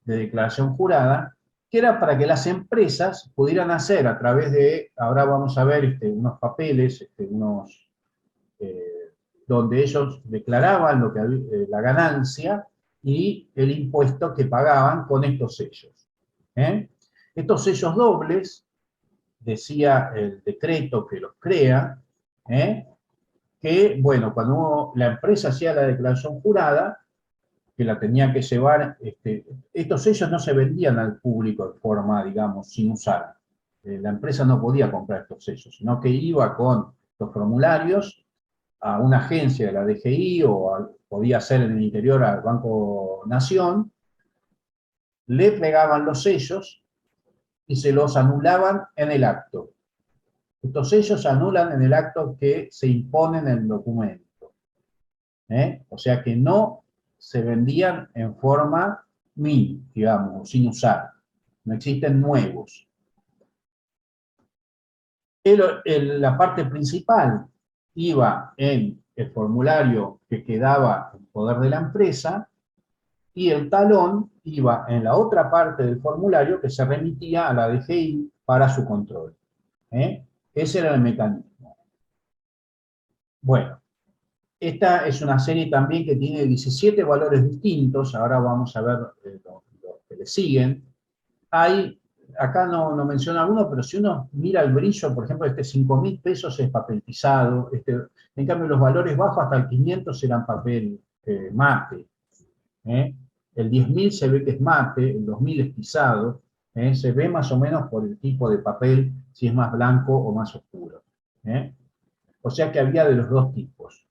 A: de declaración jurada, que era para que las empresas pudieran hacer a través de, ahora vamos a ver unos papeles, donde ellos declaraban la ganancia y el impuesto que pagaban con estos sellos. Estos sellos dobles, decía el decreto que los crea, que, bueno, cuando la empresa hacía la declaración jurada, que la tenía que llevar, estos sellos no se vendían al público de forma, digamos, sin usar. La empresa no podía comprar estos sellos, sino que iba con los formularios a una agencia de la DGI podía ser en el interior al Banco Nación, le pegaban los sellos y se los anulaban en el acto. Estos sellos se anulan en el acto que se impone en el documento. O sea que no se vendían en forma mil, digamos, sin usar. No existen nuevos. La parte principal iba en el formulario que quedaba en poder de la empresa y el talón iba en la otra parte del formulario que se remitía a la DGI para su control. Ese era el mecanismo. Bueno, esta es una serie también que tiene 17 valores distintos, ahora vamos a ver los que le siguen. Acá no menciona uno, pero si uno mira el brillo, por ejemplo, este 5.000 pesos es papelizado, en cambio los valores bajos hasta el 500 eran papel mate. El 10.000 se ve que es mate, el 2.000 es pisado, se ve más o menos por el tipo de papel, si es más blanco o más oscuro. O sea que había de los dos tipos.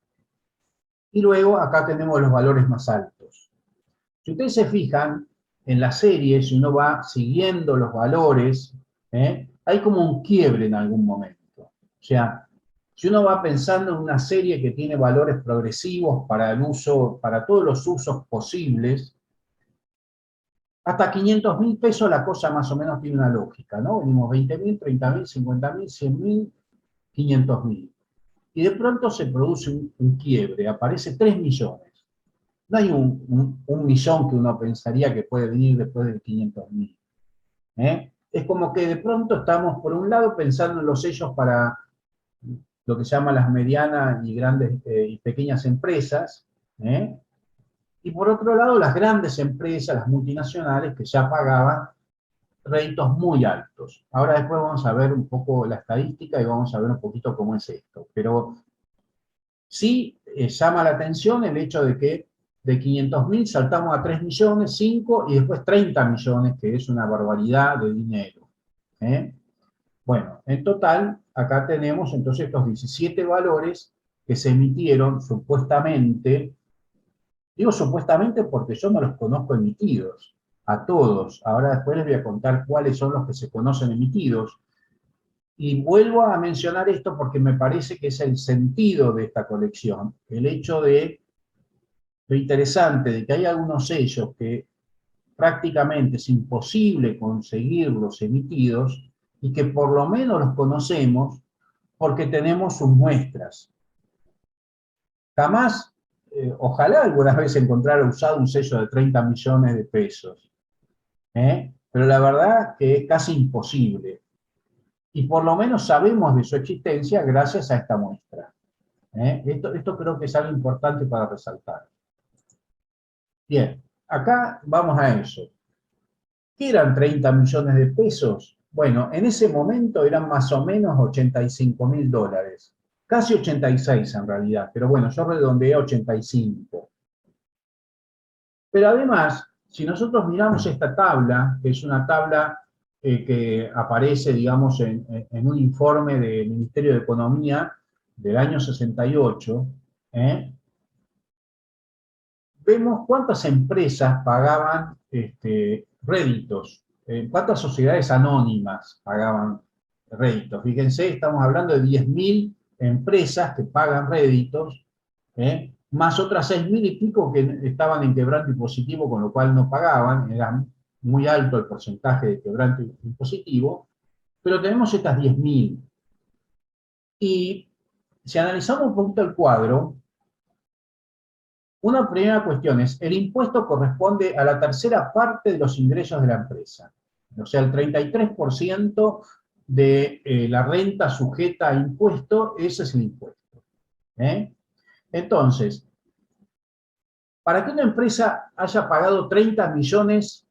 A: Y luego acá tenemos los valores más altos. Si ustedes se fijan, en la serie, si uno va siguiendo los valores, hay como un quiebre en algún momento. O sea, si uno va pensando en una serie que tiene valores progresivos para el uso, para todos los usos posibles, hasta 500.000 pesos la cosa más o menos tiene una lógica, ¿no? Venimos 20.000, 30.000, 50.000, 100.000, 500.000. Y de pronto se produce un quiebre, aparece 3 millones. No hay un millón que uno pensaría que puede venir después de 500.000. Es como que de pronto estamos, por un lado, pensando en los sellos para lo que se llama las medianas y grandes y pequeñas empresas, y por otro lado, las grandes empresas, las multinacionales, que ya pagaban réditos muy altos. Ahora después vamos a ver un poco la estadística y vamos a ver un poquito cómo es esto. Pero sí llama la atención el hecho de que de 500.000 saltamos a 3 millones, 5 y después 30 millones, que es una barbaridad de dinero. Bueno, en total, acá tenemos entonces estos 17 valores que se emitieron supuestamente. Digo supuestamente porque yo no los conozco emitidos, a todos. Ahora después les voy a contar cuáles son los que se conocen emitidos. Y vuelvo a mencionar esto porque me parece que es el sentido de esta colección, el hecho de lo interesante de que hay algunos sellos que prácticamente es imposible conseguirlos emitidos y que por lo menos los conocemos porque tenemos sus muestras. Jamás, ojalá alguna vez encontrara usado un sello de 30 millones de pesos, pero la verdad que es casi imposible. Y por lo menos sabemos de su existencia gracias a esta muestra. Esto creo que es algo importante para resaltar. Bien, acá vamos a eso. ¿Qué eran 30 millones de pesos? Bueno, en ese momento eran más o menos 85.000 dólares. Casi 86 en realidad, pero bueno, yo redondeé a 85. Pero además, si nosotros miramos esta tabla, que es una tabla que aparece, digamos, en un informe del Ministerio de Economía del año 68, vemos cuántas empresas pagaban réditos, cuántas sociedades anónimas pagaban réditos. Fíjense, estamos hablando de 10.000 empresas que pagan réditos, más otras 6.000 y pico que estaban en quebranto impositivo, con lo cual no pagaban, era muy alto el porcentaje de quebranto impositivo, pero tenemos estas 10.000. Y si analizamos un poquito el cuadro, una primera cuestión es, el impuesto corresponde a la tercera parte de los ingresos de la empresa. O sea, el 33% de la renta sujeta a impuesto, ese es el impuesto. Entonces, para que una empresa haya pagado 30 millones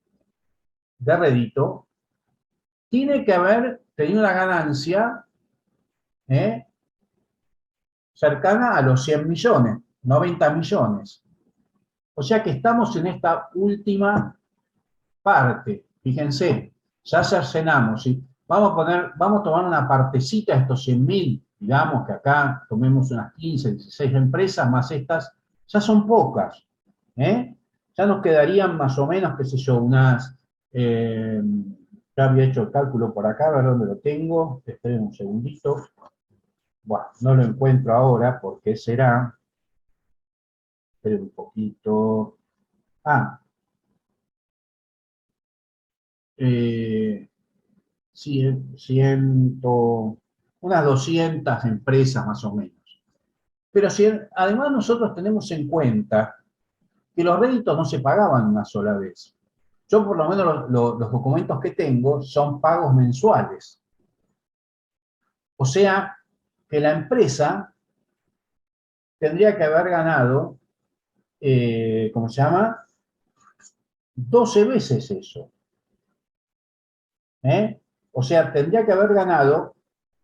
A: de rédito, tiene que haber tenido una ganancia cercana a los 100 millones, 90 millones. O sea que estamos en esta última parte. Fíjense, ya cercenamos, ¿sí? Vamos a tomar una partecita de estos 100.000, digamos que acá tomemos unas 15, 16 empresas, más estas, ya son pocas. Ya nos quedarían más o menos, qué sé yo, unas Ya había hecho el cálculo por acá, a ver dónde lo tengo. Esperen un segundito. Bueno, no lo encuentro ahora, ¿por qué será? Esperen un poquito. Ah, eh, unas 200 empresas más o menos. Pero si además nosotros tenemos en cuenta que los réditos no se pagaban una sola vez. Yo por lo menos los documentos que tengo son pagos mensuales. O sea, que la empresa tendría que haber ganado, ¿cómo se llama? 12 veces eso. ¿Eh? O sea, tendría que haber ganado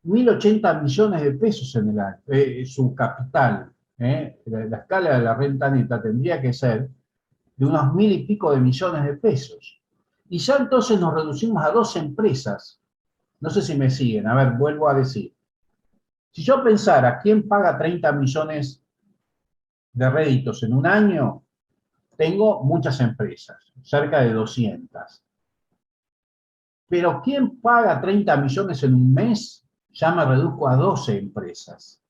A: 1.080 millones de pesos en el año, su capital. La escala de la renta neta tendría que ser de unos 1.000 y pico de millones de pesos. Y ya entonces nos reducimos a 2 empresas. No sé si me siguen. A ver, vuelvo a decir. Si yo pensara quién paga 30 millones de réditos en un año, tengo muchas empresas, cerca de 200. Pero ¿quién paga 30 millones en un mes? Ya me reduzco a 12 empresas.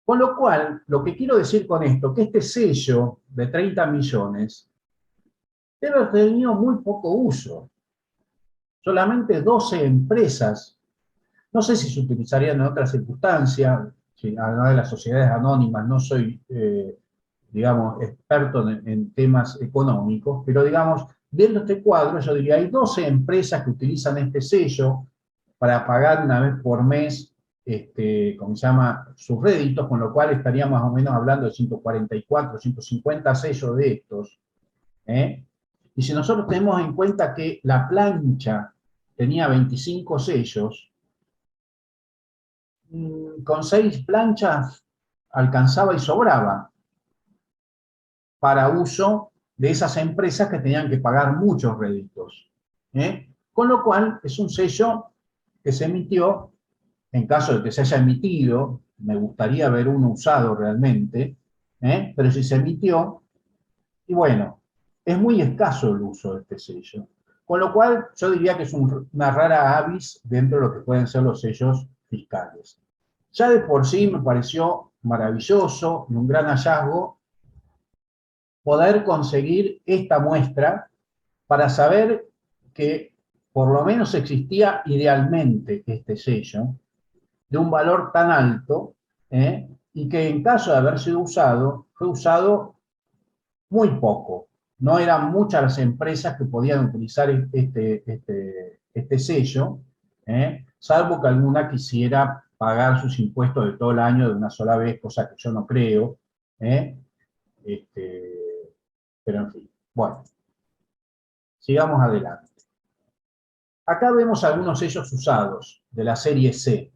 A: Con lo cual, lo que quiero decir con esto, que este sello de 30 millones debe haber tenido muy poco uso. Solamente 12 empresas. No sé si se utilizarían en otras circunstancias, si, además de las sociedades anónimas, no soy, digamos, experto en temas económicos, pero digamos, viendo este cuadro, yo diría, hay 12 empresas que utilizan este sello para pagar una vez por mes, como se llama, sus réditos, con lo cual estaríamos más o menos hablando de 144, 150 sellos de estos. ¿Eh? Y si nosotros tenemos en cuenta que la plancha tenía 25 sellos, con 6 planchas alcanzaba y sobraba para uso de esas empresas que tenían que pagar muchos réditos. Con lo cual es un sello que se emitió, en caso de que se haya emitido, me gustaría ver uno usado realmente, pero si se emitió, y bueno, es muy escaso el uso de este sello. Con lo cual yo diría que es una rara avis dentro de lo que pueden ser los sellos fiscales. Ya de por sí me pareció maravilloso y un gran hallazgo poder conseguir esta muestra para saber que por lo menos existía idealmente este sello de un valor tan alto, y que en caso de haber sido usado, fue usado muy poco. No eran muchas las empresas que podían utilizar este sello, salvo que alguna quisiera pagar sus impuestos de todo el año de una sola vez, cosa que yo no creo. ¿eh? Este, pero en fin, bueno, sigamos adelante. Acá vemos algunos sellos usados de la serie C,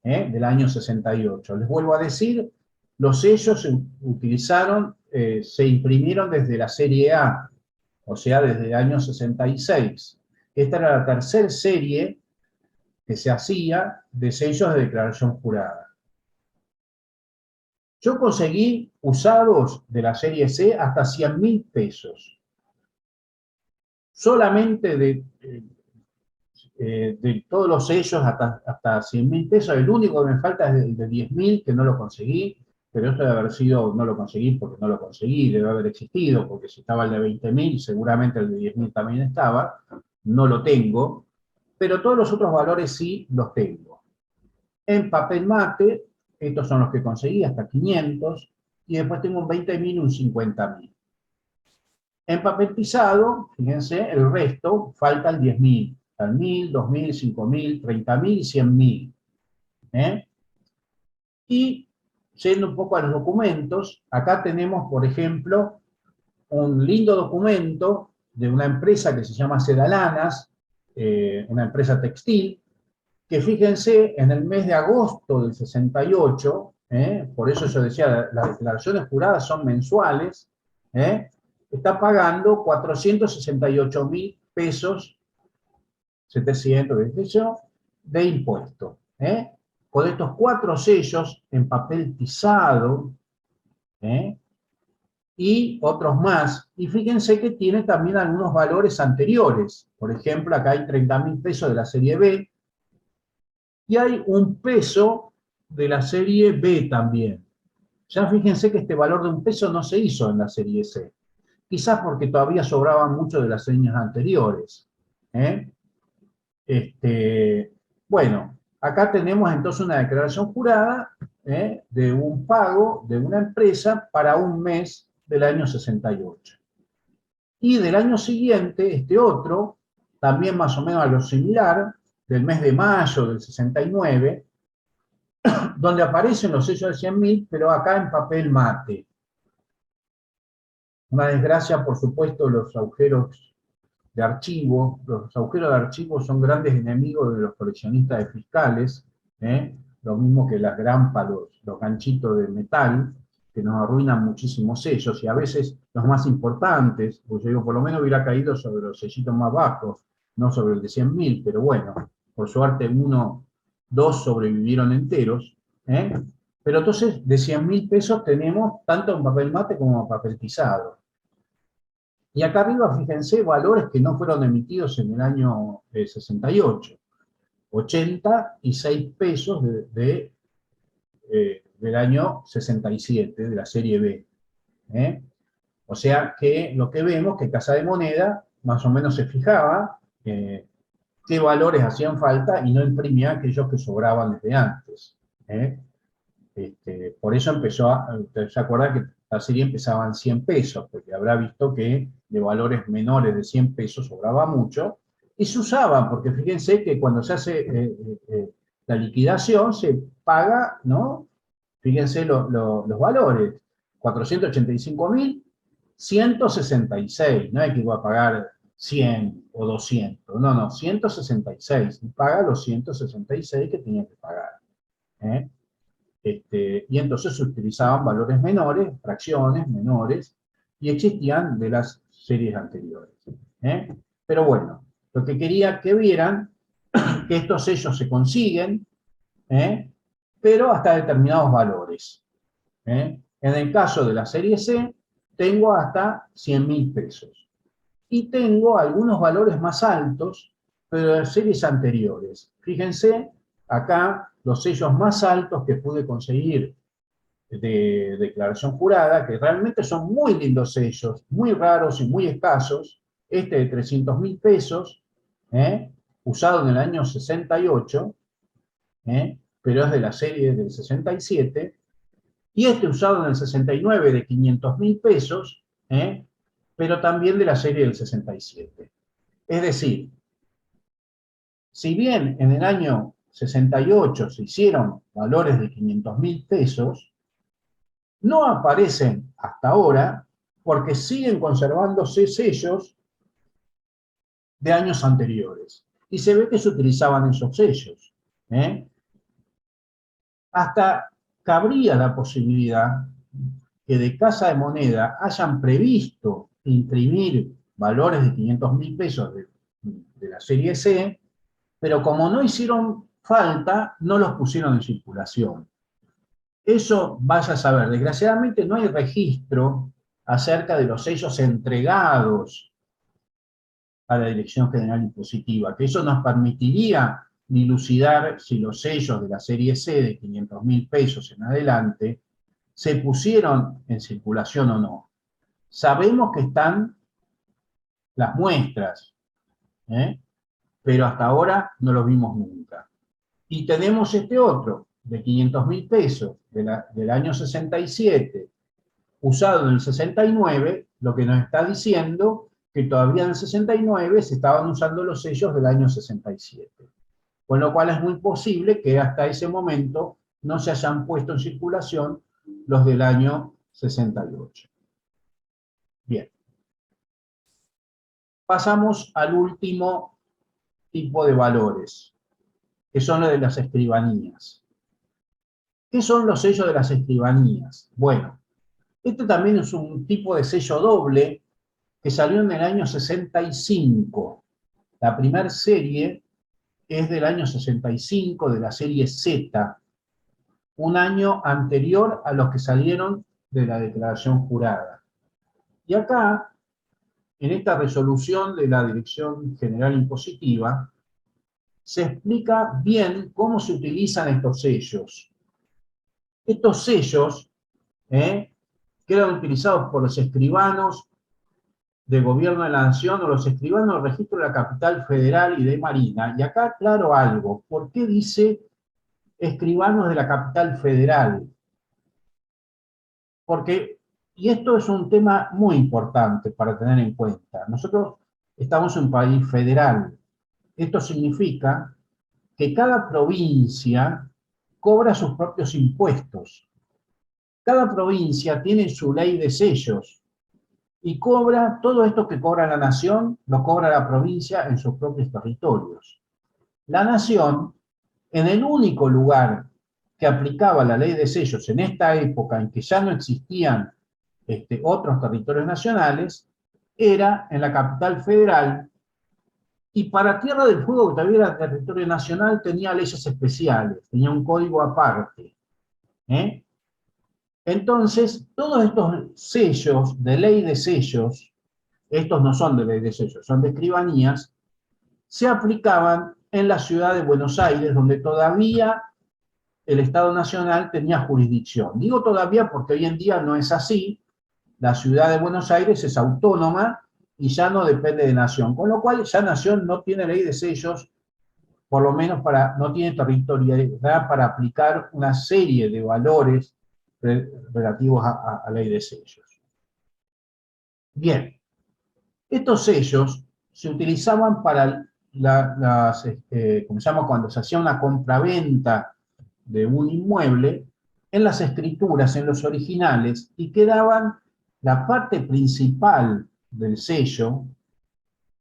A: del año 68. Les vuelvo a decir, los sellos se utilizaron, se imprimieron desde la serie A, o sea, desde el año 66. Esta era la tercera serie que se hacía de sellos de declaración jurada. Yo conseguí usados de la serie C hasta 100.000 pesos. Solamente de todos los sellos hasta 100.000 pesos. El único que me falta es el de 10.000, que no lo conseguí, pero esto debe haber sido, no lo conseguí porque no lo conseguí, debe haber existido, porque si estaba el de 20.000, seguramente el de 10.000 también estaba, no lo tengo, pero todos los otros valores sí los tengo. En papel mate, estos son los que conseguí, hasta 500, y después tengo un 20.000 y un 50.000. En papel pisado, fíjense, el resto falta el 10.000, el 1.000, 2.000, 5.000, 30.000 y 100.000. Y yendo un poco a los documentos, acá tenemos, por ejemplo, un lindo documento de una empresa que se llama Sedalanas, una empresa textil, que fíjense, en el mes de agosto del 68, por eso yo decía, las declaraciones juradas son mensuales, está pagando 468.000 pesos, 700, de impuesto. Con estos 4 sellos en papel pisado, y otros más. Y fíjense que tiene también algunos valores anteriores. Por ejemplo, acá hay 30.000 pesos de la serie B, y hay un peso de la serie B también. Ya fíjense que este valor de un peso no se hizo en la serie C. Quizás porque todavía sobraban mucho de las series anteriores. ¿eh? Bueno, acá tenemos entonces una declaración jurada de un pago de una empresa para un mes del año 68. Y del año siguiente, este otro, también más o menos a lo similar, del mes de mayo del 69, donde aparecen los sellos de 100.000, pero acá en papel mate. Una desgracia, por supuesto, los agujeros de archivo. Los agujeros de archivo son grandes enemigos de los coleccionistas de fiscales, lo mismo que las grampas, los ganchitos de metal, que nos arruinan muchísimos sellos, y a veces los más importantes, pues yo digo, por lo menos hubiera caído sobre los sellitos más bajos, no sobre el de 100.000, pero bueno, por suerte dos sobrevivieron enteros, ¿eh? Pero entonces, de 100.000 pesos tenemos tanto en papel mate como en papel tizado. Y acá arriba, fíjense, valores que no fueron emitidos en el año 68. 86 pesos del año 67, de la serie B. ¿eh? O sea que lo que vemos que Casa de Moneda más o menos se fijaba qué valores hacían falta y no imprimía aquellos que sobraban desde antes. ¿eh? Por eso ustedes se acuerdan que la serie empezaba en 100 pesos, porque habrá visto que de valores menores de 100 pesos sobraba mucho, y se usaban, porque fíjense que cuando se hace la liquidación se paga, ¿no? Fíjense los valores, 485.166, no es que iba a pagar 100 o 200, no, 166, y paga los 166 que tenía que pagar. ¿eh? Y entonces se utilizaban valores menores, fracciones menores, y existían de las series anteriores. ¿eh? Pero bueno, lo que quería que vieran, que estos sellos se consiguen, pero hasta determinados valores. En el caso de la serie C, tengo hasta 100.000 pesos. Y tengo algunos valores más altos, pero de series anteriores. Fíjense, acá los sellos más altos que pude conseguir de declaración jurada, que realmente son muy lindos sellos, muy raros y muy escasos. Este de 300.000 pesos, usado en el año 68, pero es de la serie del 67, y este usado en el 69 de 500.000 pesos, pero también de la serie del 67. Es decir, si bien en el año 68 se hicieron valores de 500.000 pesos, no aparecen hasta ahora porque siguen conservándose sellos de años anteriores. Y se ve que se utilizaban esos sellos. Hasta cabría la posibilidad que de Casa de Moneda hayan previsto imprimir valores de 500.000 pesos de la serie C, pero como no hicieron falta, no los pusieron en circulación. Eso vaya a saber, desgraciadamente no hay registro acerca de los sellos entregados a la Dirección General Impositiva, que eso nos permitiría dilucidar si los sellos de la serie C de 500.000 pesos en adelante se pusieron en circulación o no. Sabemos que están las muestras, pero hasta ahora no los vimos nunca. Y tenemos este otro, de 500.000 pesos, del año 67, usado en el 69, lo que nos está diciendo que todavía en el 69 se estaban usando los sellos del año 67. Con lo cual es muy posible que hasta ese momento no se hayan puesto en circulación los del año 68. Bien. Pasamos al último tipo de valores, que son los de las escribanías. ¿Qué son los sellos de las escribanías? Bueno, este también es un tipo de sello doble que salió en el año 65. La primera serie es del año 65, de la serie Z, un año anterior a los que salieron de la declaración jurada. Y acá, en esta resolución de la Dirección General Impositiva, se explica bien cómo se utilizan estos sellos. Estos sellos que eran utilizados por los escribanos de gobierno de la nación o los escribanos del registro de la capital federal y de Marina. Y acá aclaro algo. ¿Por qué dice escribanos de la capital federal? Porque, y esto es un tema muy importante para tener en cuenta, nosotros estamos en un país federal. Esto significa que cada provincia cobra sus propios impuestos. Cada provincia tiene su ley de sellos y cobra todo esto que cobra la nación, lo cobra la provincia en sus propios territorios. La nación, en el único lugar que aplicaba la ley de sellos en esta época en que ya no existían otros territorios nacionales, era en la capital federal, y para Tierra del Fuego, que todavía era territorio nacional, tenía leyes especiales, tenía un código aparte. Entonces, todos estos sellos, de ley de sellos, estos no son de ley de sellos, son de escribanías, se aplicaban en la ciudad de Buenos Aires, donde todavía el Estado Nacional tenía jurisdicción. Digo todavía porque hoy en día no es así. La ciudad de Buenos Aires es autónoma y ya no depende de Nación, con lo cual ya Nación no tiene ley de sellos, por lo menos no tiene territorialidad para aplicar una serie de valores relativos a ley de sellos. Bien, estos sellos se utilizaban para como se llama, cuando se hacía una compraventa de un inmueble, en las escrituras, en los originales, y quedaban la parte principal del sello,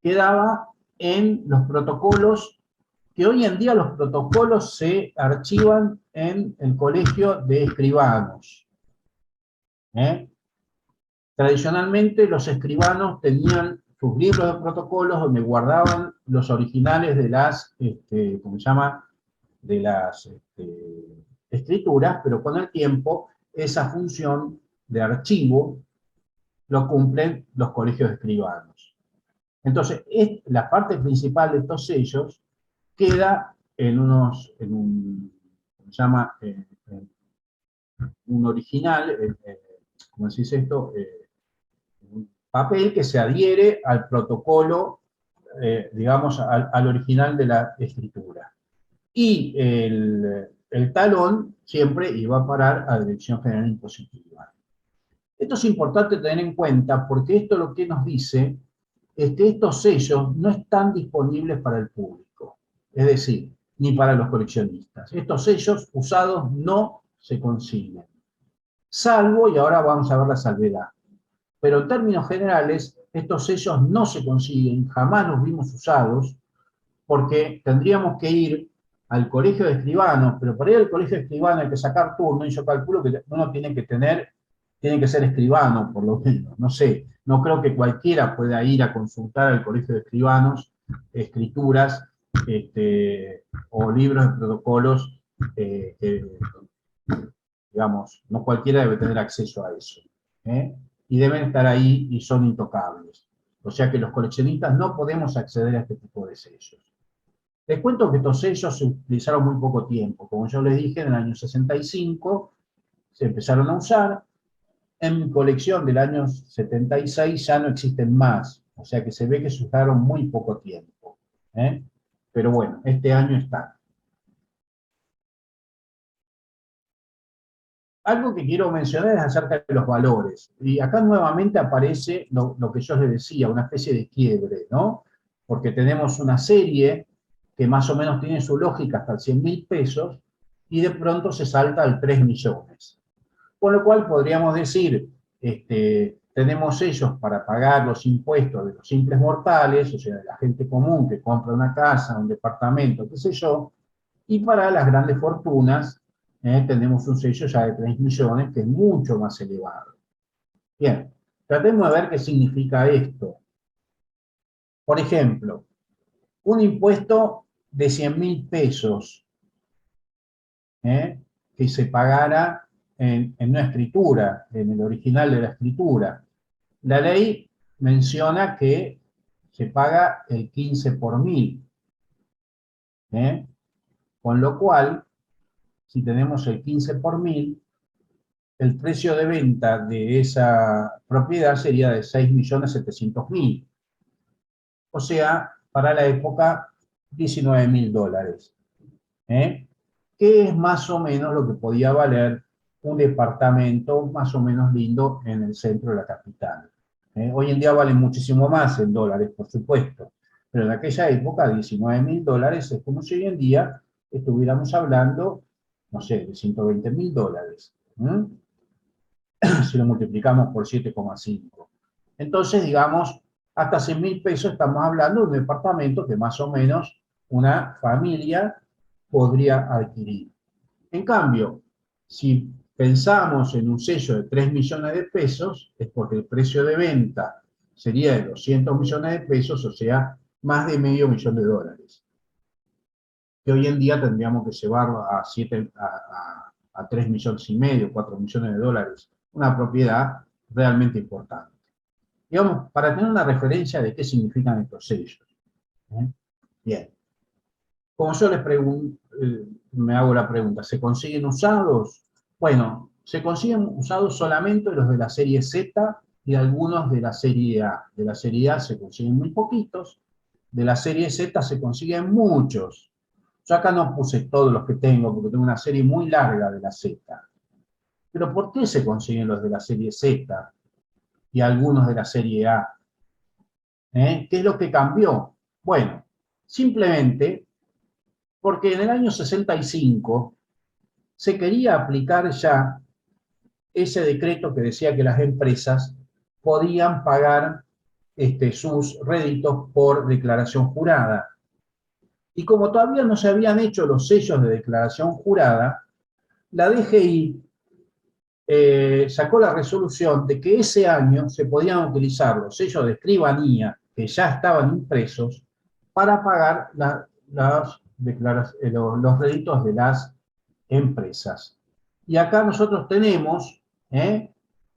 A: quedaba en los protocolos, que hoy en día los protocolos se archivan en el Colegio de Escribanos. Tradicionalmente los escribanos tenían sus libros de protocolos donde guardaban los originales de las, ¿cómo se llama?, de las escrituras, pero con el tiempo esa función de archivo lo cumplen los colegios de escribanos. Entonces, la parte principal de estos sellos queda en ¿cómo se llama?, un original, ¿cómo se dice esto?, un papel que se adhiere al protocolo, digamos, al original de la escritura. Y el talón siempre iba a parar a la Dirección General Impositiva. Esto es importante tener en cuenta porque esto lo que nos dice es que estos sellos no están disponibles para el público, es decir, ni para los coleccionistas. Estos sellos usados no se consiguen, salvo, y ahora vamos a ver la salvedad, pero en términos generales, estos sellos no se consiguen, jamás los vimos usados, porque tendríamos que ir al colegio de escribanos, pero para ir al colegio de escribanos hay que sacar turno, y yo calculo que uno tiene que ser escribano, por lo menos, no sé, no creo que cualquiera pueda ir a consultar al colegio de escribanos escrituras o libros de protocolos, digamos, no cualquiera debe tener acceso a eso, y deben estar ahí y son intocables. O sea que los coleccionistas no podemos acceder a este tipo de sellos. Les cuento que estos sellos se utilizaron muy poco tiempo. Como yo les dije, en el año 65 se empezaron a usar. En mi colección del año 76 ya no existen más. O sea que se ve que se usaron muy poco tiempo. Pero bueno, este año están. Algo que quiero mencionar es acerca de los valores. Y acá nuevamente aparece lo que yo les decía, una especie de quiebre, ¿no? Porque tenemos una serie que más o menos tiene su lógica hasta 100.000 pesos, y de pronto se salta al 3 millones. Con lo cual podríamos decir, tenemos sellos para pagar los impuestos de los simples mortales, o sea, de la gente común que compra una casa, un departamento, qué sé yo, y para las grandes fortunas, tenemos un sello ya de 3 millones, que es mucho más elevado. Bien, tratemos de ver qué significa esto. Por ejemplo, un impuesto de 100.000 pesos que se pagara en una escritura, en el original de la escritura. La ley menciona que se paga el 15 por mil, ¿eh? Con lo cual, si tenemos el 15 por mil, el precio de venta de esa propiedad sería de 6.700.000. O sea, para la época, $19.000. Que es más o menos lo que podía valer un departamento más o menos lindo en el centro de la capital. Hoy en día vale muchísimo más en dólares, por supuesto, pero en aquella época $19.000 es como si hoy en día estuviéramos hablando, no sé, de $120.000. Si lo multiplicamos por 7,5. Entonces, digamos, hasta 100.000 pesos estamos hablando de un departamento que más o menos una familia podría adquirir. En cambio, si pensamos en un sello de 3 millones de pesos, es porque el precio de venta sería de 200 millones de pesos, o sea, más de $500.000, que hoy en día tendríamos que llevarlo a 3 millones y medio, 4 millones de dólares, una propiedad realmente importante. Digamos, para tener una referencia de qué significan estos sellos. Bien. Como yo les me hago la pregunta, ¿se consiguen usados? Bueno, se consiguen usados solamente los de la serie Z y algunos de la serie A. De la serie A se consiguen muy poquitos, de la serie Z se consiguen muchos. Yo acá no puse todos los que tengo, porque tengo una serie muy larga de la Z. Pero ¿por qué se consiguen los de la serie Z y algunos de la serie A? ¿Qué es lo que cambió? Bueno, simplemente porque en el año 65 se quería aplicar ya ese decreto que decía que las empresas podían pagar sus réditos por declaración jurada. Y como todavía no se habían hecho los sellos de declaración jurada, la DGI sacó la resolución de que ese año se podían utilizar los sellos de escribanía que ya estaban impresos para pagar los réditos de las empresas. Y acá nosotros tenemos,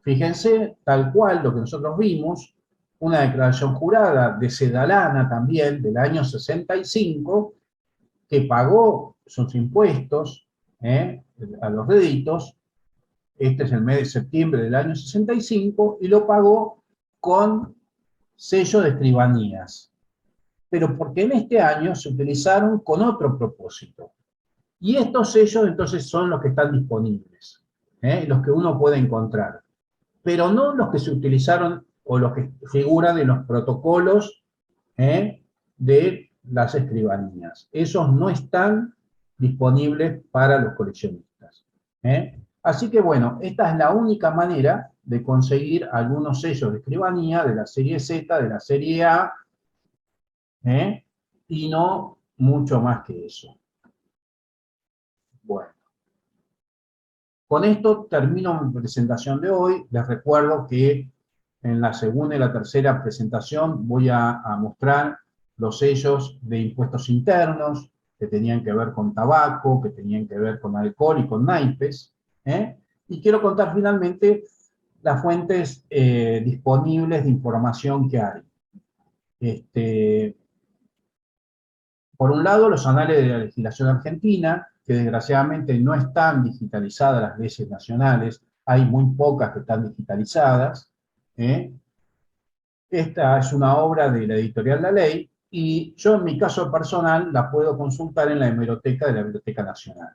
A: fíjense, tal cual lo que nosotros vimos, una declaración jurada de Sedalana también, del año 65, que pagó sus impuestos a los réditos. Este es el mes de septiembre del año 65, y lo pagó con sello de escribanías. Pero porque en este año se utilizaron con otro propósito. Y estos sellos entonces son los que están disponibles, los que uno puede encontrar. Pero no los que se utilizaron o los que figuran en los protocolos de las escribanías. Esos no están disponibles para los coleccionistas. Así que bueno, esta es la única manera de conseguir algunos sellos de escribanía de la serie Z, de la serie A, y no mucho más que eso. Bueno, con esto termino mi presentación de hoy. Les recuerdo que en la segunda y la tercera presentación voy a mostrar los sellos de impuestos internos que tenían que ver con tabaco, que tenían que ver con alcohol y con naipes. Y quiero contar finalmente las fuentes disponibles de información que hay. Por un lado, los anales de la legislación argentina, que desgraciadamente no están digitalizadas las leyes nacionales, hay muy pocas que están digitalizadas. Esta es una obra de la editorial La Ley, y yo en mi caso personal la puedo consultar en la hemeroteca de la Biblioteca Nacional.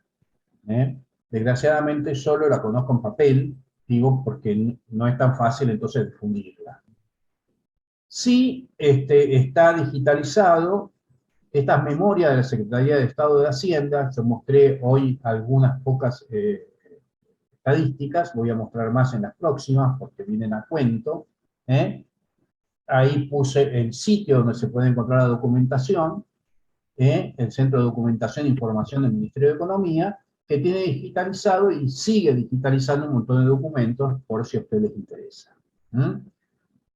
A: Desgraciadamente solo la conozco en papel, digo, porque no es tan fácil entonces difundirla. Sí, está digitalizado estas memorias de la Secretaría de Estado de Hacienda. Yo mostré hoy algunas pocas estadísticas, voy a mostrar más en las próximas porque vienen a cuento. Ahí puse el sitio donde se puede encontrar la documentación, el Centro de Documentación e Información del Ministerio de Economía, que tiene digitalizado y sigue digitalizando un montón de documentos por si a ustedes les interesa.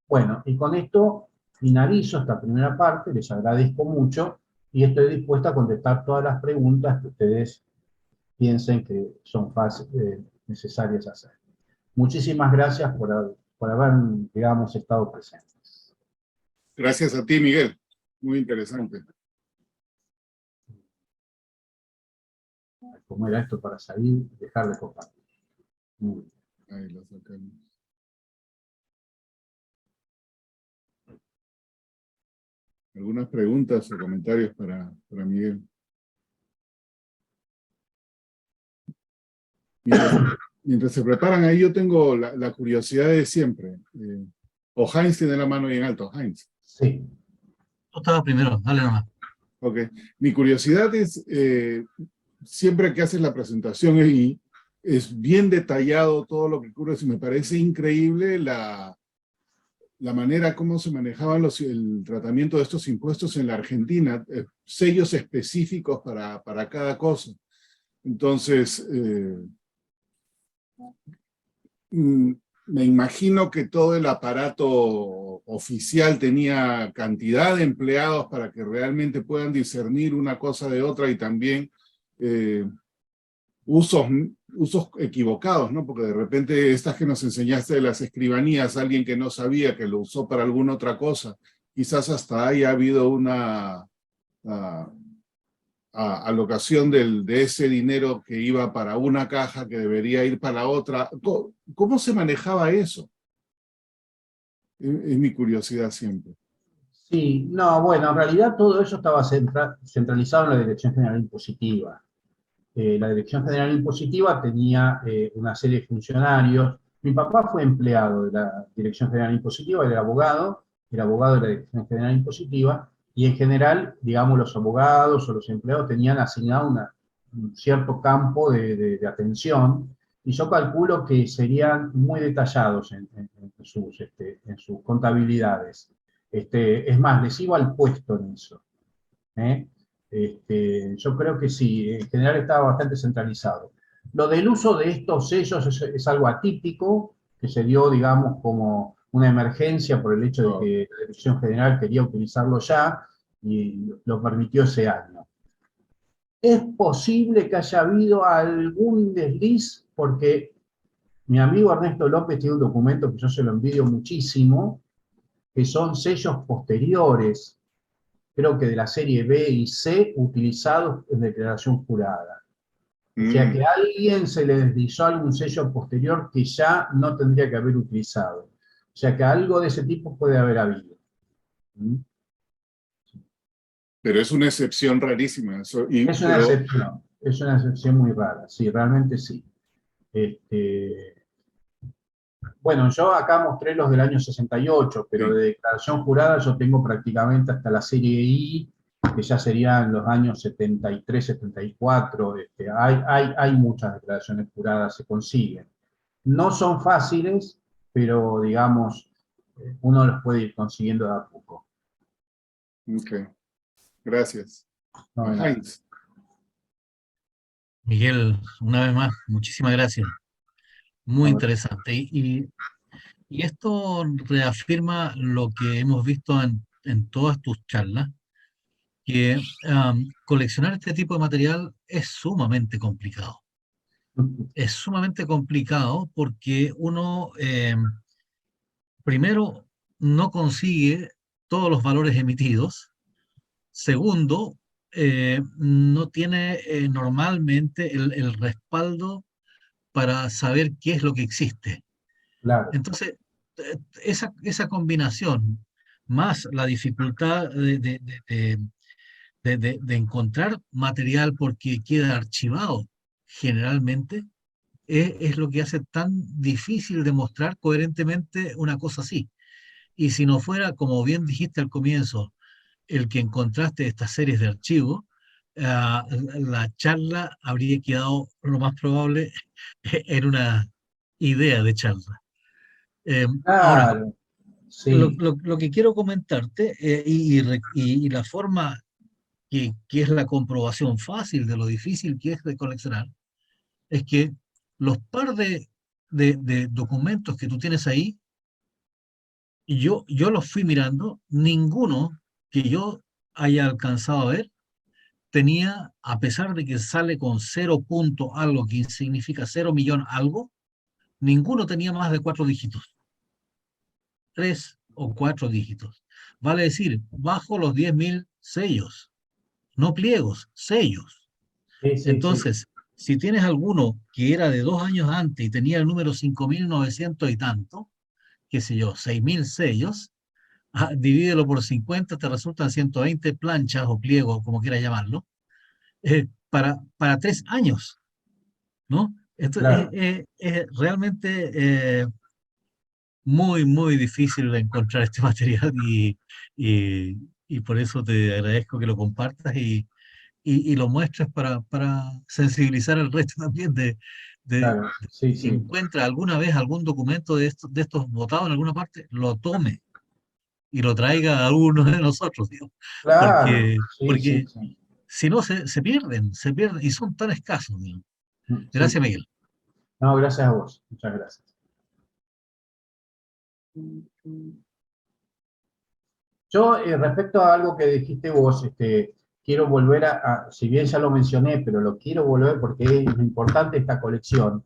A: Bueno, y con esto finalizo esta primera parte, les agradezco mucho y estoy dispuesta a contestar todas las preguntas que ustedes piensen que son necesarias hacer. Muchísimas gracias por por haber, digamos, estado presentes.
B: Gracias a ti, Miguel. Muy interesante.
A: ¿Cómo era esto para salir y dejar de compartir? Muy bien.
B: Ahí lo sacamos. ¿Algunas preguntas o comentarios para Miguel? Mientras se preparan ahí, yo tengo la curiosidad de siempre. O Heinz tiene la mano bien alto. Heinz.
A: Sí.
C: Tú estabas primero, dale nomás.
B: Ok. Mi curiosidad es, siempre que haces la presentación es bien detallado todo lo que ocurre. Me parece increíble la manera como se manejaban el tratamiento de estos impuestos en la Argentina, sellos específicos para cada cosa. Entonces, me imagino que todo el aparato oficial tenía cantidad de empleados para que realmente puedan discernir una cosa de otra y también usos equivocados, ¿no? Porque de repente estas que nos enseñaste de las escribanías, alguien que no sabía que lo usó para alguna otra cosa, quizás hasta haya habido una alocación de ese dinero que iba para una caja que debería ir para otra. ¿Cómo se manejaba eso? Es mi curiosidad siempre.
A: Sí, no, bueno, en realidad todo eso estaba centralizado en la Dirección General Impositiva. La Dirección General Impositiva tenía una serie de funcionarios. Mi papá fue empleado de la Dirección General Impositiva, él era abogado de la Dirección General Impositiva, y en general, digamos, los abogados o los empleados tenían asignado un cierto campo de atención, y yo calculo que serían muy detallados en sus contabilidades. Es más, les iba al puesto en eso. ¿Eh? Yo creo que sí, en general estaba bastante centralizado. Lo del uso de estos sellos es algo atípico, que se dio, digamos, como una emergencia por el hecho de que la Dirección General quería utilizarlo ya y lo permitió ese año. Es posible que haya habido algún desliz, porque mi amigo Ernesto López tiene un documento que yo se lo envidio muchísimo, que son sellos posteriores, creo que de la serie B y C, utilizados en declaración jurada. O sea que a alguien se le deslizó algún sello posterior que ya no tendría que haber utilizado. O sea que algo de ese tipo puede haber habido.
B: Pero es una excepción rarísima.
A: Es una excepción muy rara, sí, realmente sí. Bueno, yo acá mostré los del año 68, pero de declaración jurada yo tengo prácticamente hasta la serie I, que ya serían los años 73, 74. Hay muchas declaraciones juradas, se consiguen. No son fáciles, pero digamos, uno los puede ir consiguiendo de a poco.
B: Ok, gracias.
A: No,
B: Heinz.
C: Miguel, una vez más, muchísimas gracias. Muy interesante. Y esto reafirma lo que hemos visto en todas tus charlas, que coleccionar este tipo de material es sumamente complicado. Es sumamente complicado porque uno, primero, no consigue todos los valores emitidos. Segundo, no tiene normalmente el respaldo para saber qué es lo que existe.
A: Claro.
C: Entonces, esa combinación, más la dificultad de encontrar material porque queda archivado generalmente, es lo que hace tan difícil demostrar coherentemente una cosa así. Y si no fuera, como bien dijiste al comienzo, el que encontraste estas series de archivos, la charla habría quedado lo más probable en una idea de charla. Ahora,
A: Claro, sí.
C: lo que quiero comentarte y la forma que es la comprobación fácil de lo difícil que es de coleccionar, es que los par de documentos que tú tienes ahí, yo los fui mirando, ninguno que yo haya alcanzado a ver tenía, a pesar de que sale con 0 punto algo, que significa 0 millón algo, ninguno tenía más de 4 dígitos. 3 o 4 dígitos. Vale decir, bajo los 10.000 sellos, no pliegos, sellos.
A: Sí, sí, sí.
C: Entonces, si tienes alguno que era de 2 años antes y tenía el número 5.900 y tanto, qué sé yo, 6.000 sellos, divídelo por 50, te resultan 120 planchas o pliegos, como quieras llamarlo, para 3 años, ¿no? Esto
A: Claro.
C: es realmente muy, muy difícil de encontrar este material y, y por eso te agradezco que lo compartas y lo muestres para sensibilizar al resto también
A: Claro, sí,
C: si
A: sí.
C: encuentra alguna vez algún documento de estos botados en alguna parte, lo tome y lo traiga a uno de nosotros, digo,
A: Claro, sí, sí,
C: porque
A: sí.
C: si no se pierden y son tan escasos, digo.
A: Sí.
C: Gracias, Miguel.
A: No, gracias a vos. Muchas gracias. Yo, respecto a algo que dijiste vos, quiero volver si bien ya lo mencioné, pero lo quiero volver porque es importante esta colección,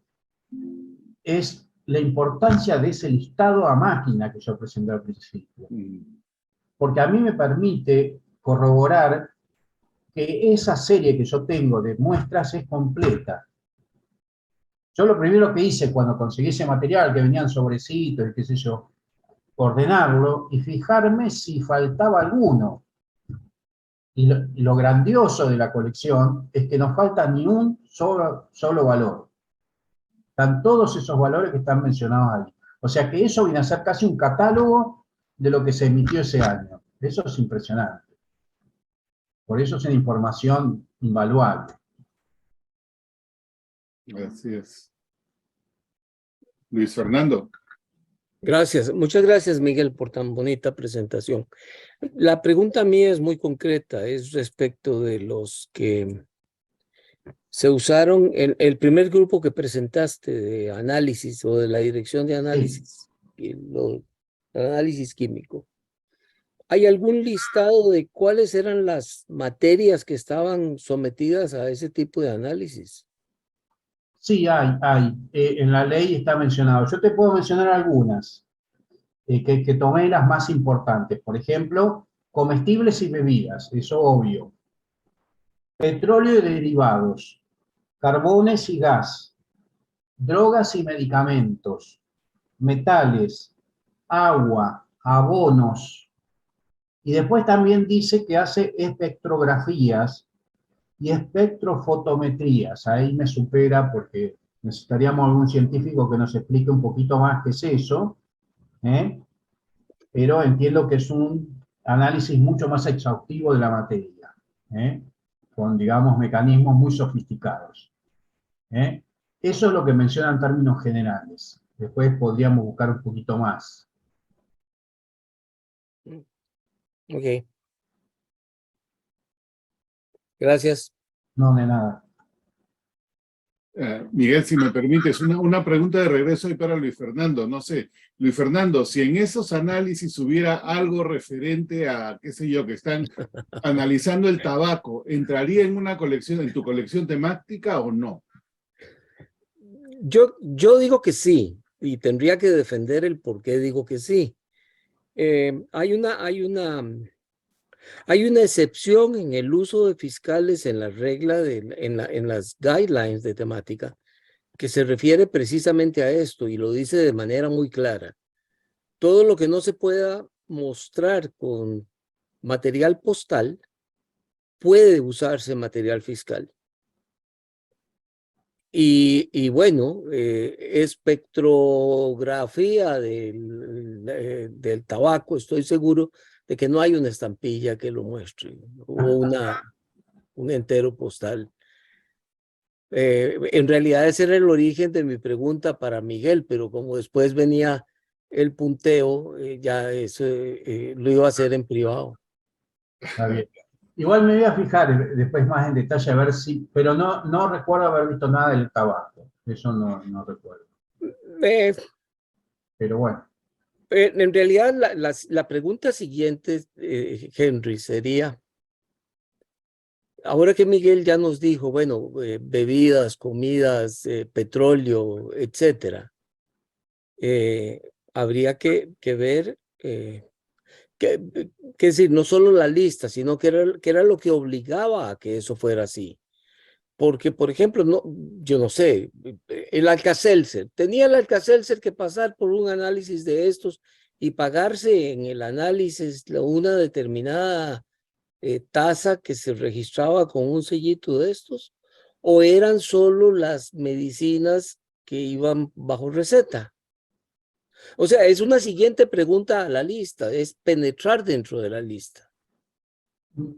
A: es la importancia de ese listado a máquina que yo presenté al principio. Porque a mí me permite corroborar que esa serie que yo tengo de muestras es completa. Yo lo primero que hice cuando conseguí ese material, que venían sobrecitos y qué sé yo, ordenarlo y fijarme si faltaba alguno. Y lo grandioso de la colección es que no falta ni un solo valor. Están todos esos valores que están mencionados ahí. O sea que eso viene a ser casi un catálogo de lo que se emitió ese año. Eso es impresionante. Por eso es una información invaluable.
B: Así es. Luis Fernando.
D: Gracias, muchas gracias, Miguel, por tan bonita presentación. La pregunta mía es muy concreta, es respecto de los que se usaron, el primer grupo que presentaste de análisis o de la dirección de
A: Sí.
D: análisis, análisis químico. ¿Hay algún listado de cuáles eran las materias que estaban sometidas a ese tipo de análisis?
A: Sí, hay. En la ley está mencionado. Yo te puedo mencionar algunas, que tomé las más importantes. Por ejemplo, comestibles y bebidas, eso obvio. Petróleo y derivados, carbones y gas, drogas y medicamentos, metales, agua, abonos. Y después también dice que hace espectrografías y espectrofotometrías. Ahí me supera porque necesitaríamos algún científico que nos explique un poquito más qué es eso, ¿eh? Pero entiendo que es un análisis mucho más exhaustivo de la materia, ¿eh? Con, digamos, mecanismos muy sofisticados, ¿eh? Eso es lo que menciona en términos generales. Después podríamos buscar un poquito más.
D: Ok, gracias.
A: No, de nada.
B: Miguel, si me permites, una pregunta de regreso ahí para Luis Fernando. No sé, Luis Fernando, si en esos análisis hubiera algo referente a, qué sé yo, que están analizando el tabaco, ¿entraría en una colección, en tu colección temática o no?
D: Yo digo que sí, y tendría que defender el por qué digo que sí. Hay una excepción en el uso de fiscales en la regla, en las guidelines de temática, que se refiere precisamente a esto y lo dice de manera muy clara. Todo lo que no se pueda mostrar con material postal puede usarse material fiscal. Y bueno, espectrografía del tabaco, estoy seguro de que no hay una estampilla que lo muestre o un entero postal. En realidad ese era el origen de mi pregunta para Miguel, pero como después venía el punteo, ya eso lo iba a hacer en privado.
A: Está bien. Igual me voy a fijar después más en detalle a ver si, pero no recuerdo haber visto nada del tabaco. Eso no recuerdo.
D: Eh,
A: Pero bueno.
D: En realidad la pregunta siguiente, Henry, sería, ahora que Miguel ya nos dijo, bueno, bebidas, comidas, petróleo, etcétera, habría que ver, que decir, no solo la lista, sino que era lo que obligaba a que eso fuera así. Porque, por ejemplo, no, yo no sé, el Alka-Seltzer, tenía el Alka-Seltzer que pasar por un análisis de estos y pagarse en el análisis una determinada tasa que se registraba con un sellito de estos, o eran solo las medicinas que iban bajo receta. O sea, es una siguiente pregunta a la lista, es penetrar dentro de la lista.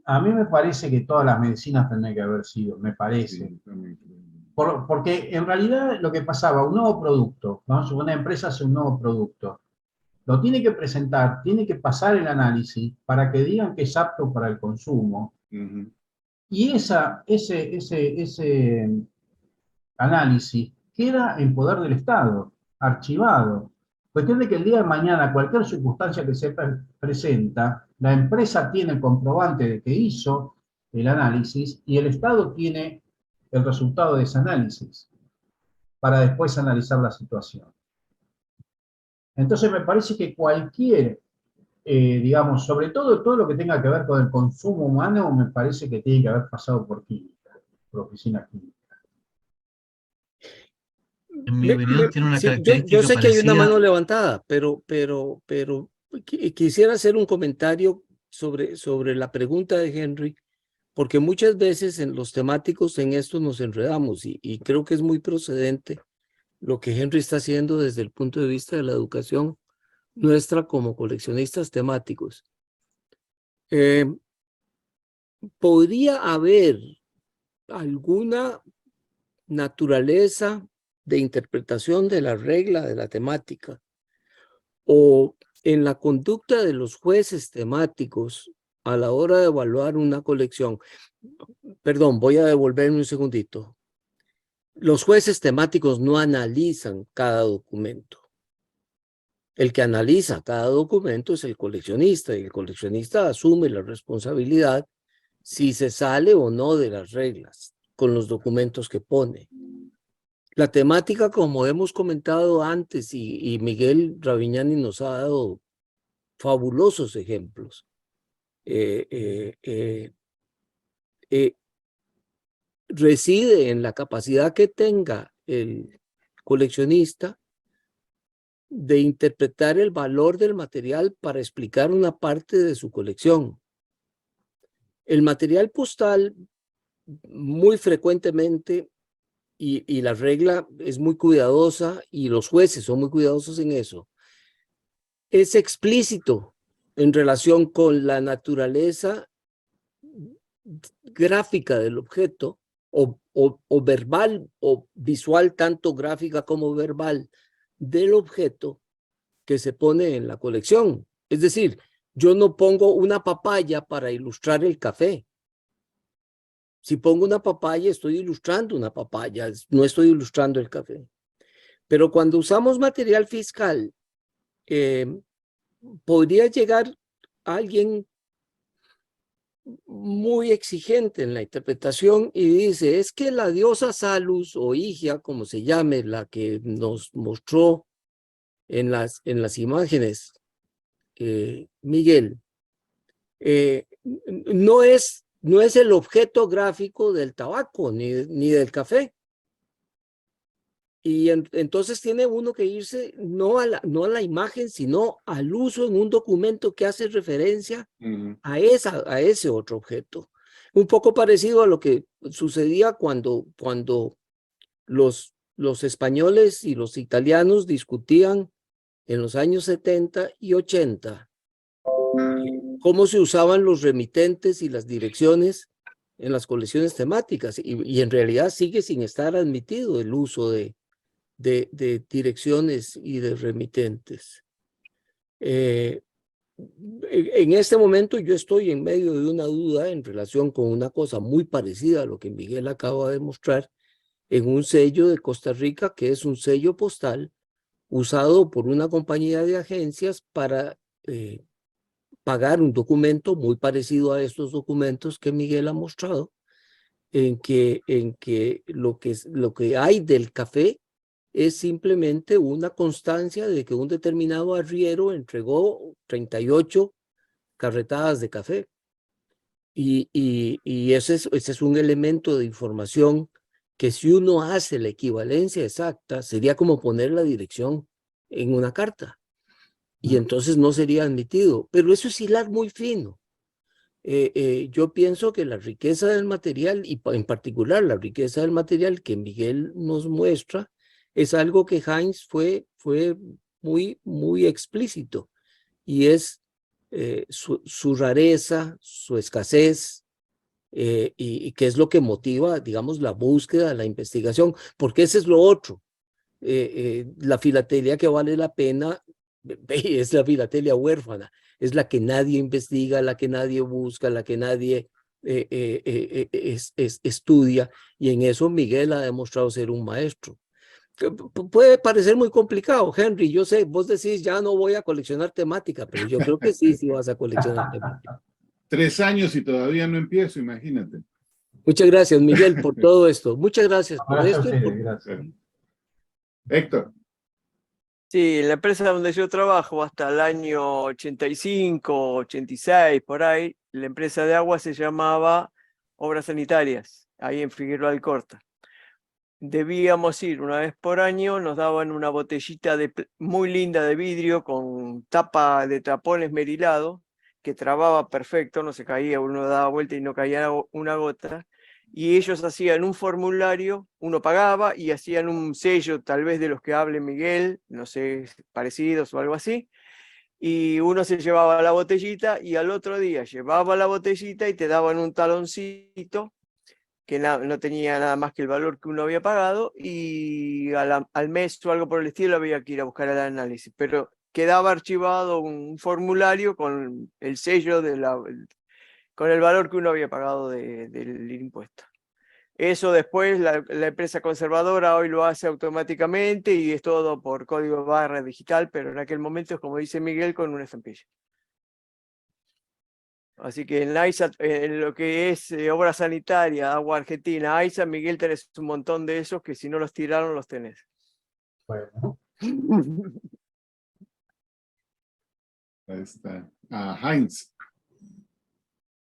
A: A mí me parece que todas las medicinas tendrían que haber sido, me parece.
B: Sí, también.
A: Porque en realidad lo que pasaba, un nuevo producto, vamos a suponer, una empresa hace un nuevo producto, lo tiene que presentar, tiene que pasar el análisis para que digan que es apto para el consumo.
B: Ujú.
A: Y ese análisis queda en poder del Estado, archivado. Cuestión de que el día de mañana, cualquier circunstancia que se presenta, la empresa tiene el comprobante de que hizo el análisis y el Estado tiene el resultado de ese análisis para después analizar la situación. Entonces me parece que cualquier, digamos, sobre todo lo que tenga que ver con el consumo humano, me parece que tiene que haber pasado por química, por oficina química.
C: En mi opinión, tiene una
D: Sí, yo
C: característica
D: sé que hay una
C: parecida.
D: mano levantada, pero quisiera hacer un comentario sobre la pregunta de Henry, porque muchas veces en los temáticos en esto nos enredamos y creo que es muy procedente lo que Henry está haciendo desde el punto de vista de la educación nuestra como coleccionistas temáticos. ¿Podría haber alguna naturaleza de interpretación de la regla de la temática o en la conducta de los jueces temáticos a la hora de evaluar una colección? Perdón, voy a devolverme un segundito. Los jueces temáticos no analizan cada documento. El que analiza cada documento es el coleccionista y el coleccionista asume la responsabilidad si se sale o no de las reglas con los documentos que pone. La temática, como hemos comentado antes, y Miguel Raviñani nos ha dado fabulosos ejemplos, reside en la capacidad que tenga el coleccionista de interpretar el valor del material para explicar una parte de su colección. El material postal muy frecuentemente, y la regla es muy cuidadosa y los jueces son muy cuidadosos en eso, es explícito en relación con la naturaleza gráfica del objeto o verbal o visual, tanto gráfica como verbal del objeto que se pone en la colección. Es decir, yo no pongo una papaya para ilustrar el café. Si pongo una papaya, estoy ilustrando una papaya, no estoy ilustrando el café. Pero cuando usamos material fiscal, podría llegar alguien muy exigente en la interpretación y dice, es que la diosa Salus o Higia, como se llame, la que nos mostró en las imágenes, Miguel, no es el objeto gráfico del tabaco ni del café. Y entonces tiene uno que irse no a la imagen, sino al uso en un documento que hace referencia a ese otro objeto. Un poco parecido a lo que sucedía cuando los españoles y los italianos discutían en los años 70 y 80 cómo se usaban los remitentes y las direcciones en las colecciones temáticas. Y en realidad sigue sin estar admitido el uso de direcciones y de remitentes. En este momento yo estoy en medio de una duda en relación con una cosa muy parecida a lo que Miguel acaba de mostrar en un sello de Costa Rica, que es un sello postal usado por una compañía de agencias para pagar un documento muy parecido a estos documentos que Miguel ha mostrado, en que lo que hay del café es simplemente una constancia de que un determinado arriero entregó 38 carretadas de café. Y ese es un elemento de información que si uno hace la equivalencia exacta, sería como poner la dirección en una carta. Y entonces no sería admitido. Pero eso es hilar muy fino. Yo pienso que la riqueza del material, y en particular la riqueza del material que Miguel nos muestra, es algo que Heinz fue muy explícito. Y es su rareza, su escasez, y qué es lo que motiva, digamos, la búsqueda, la investigación, porque ese es lo otro. La filatelia que vale la pena es la filatelia huérfana, es la que nadie investiga, la que nadie busca, la que nadie estudia, y en eso Miguel ha demostrado ser un maestro. Puede parecer muy complicado, Henry, yo sé, vos decís ya no voy a coleccionar temática, pero yo creo que sí vas a coleccionar temática.
B: 3 años y todavía no empiezo, imagínate.
D: Muchas gracias, Miguel, por todo esto. Muchas gracias por
A: Gracias a
D: esto.
A: ustedes, gracias.
B: Héctor.
E: Sí, en la empresa donde yo trabajo hasta el año 85, 86, por ahí, la empresa de agua se llamaba Obras Sanitarias, ahí en Figueroa Alcorta. Debíamos ir una vez por año, nos daban una botellita muy linda de vidrio con tapa de tapón esmerilado, que trababa perfecto, no se caía, uno daba vuelta y no caía una gota. Y ellos hacían un formulario, uno pagaba y hacían un sello, tal vez de los que hable Miguel, no sé, parecidos o algo así, y uno se llevaba la botellita y al otro día llevaba la botellita y te daban un taloncito que no tenía nada más que el valor que uno había pagado, y al mes o algo por el estilo había que ir a buscar el análisis, pero quedaba archivado un formulario con el sello con el valor que uno había pagado del impuesto. Eso después la empresa conservadora hoy lo hace automáticamente y es todo por código barra digital, pero en aquel momento es como dice Miguel, con una estampilla. Así que en AISA, en lo que es obra sanitaria, agua argentina, AISA, Miguel, tenés un montón de esos que si no los tiraron, los tenés.
A: Bueno,
B: Ahí está. Heinz.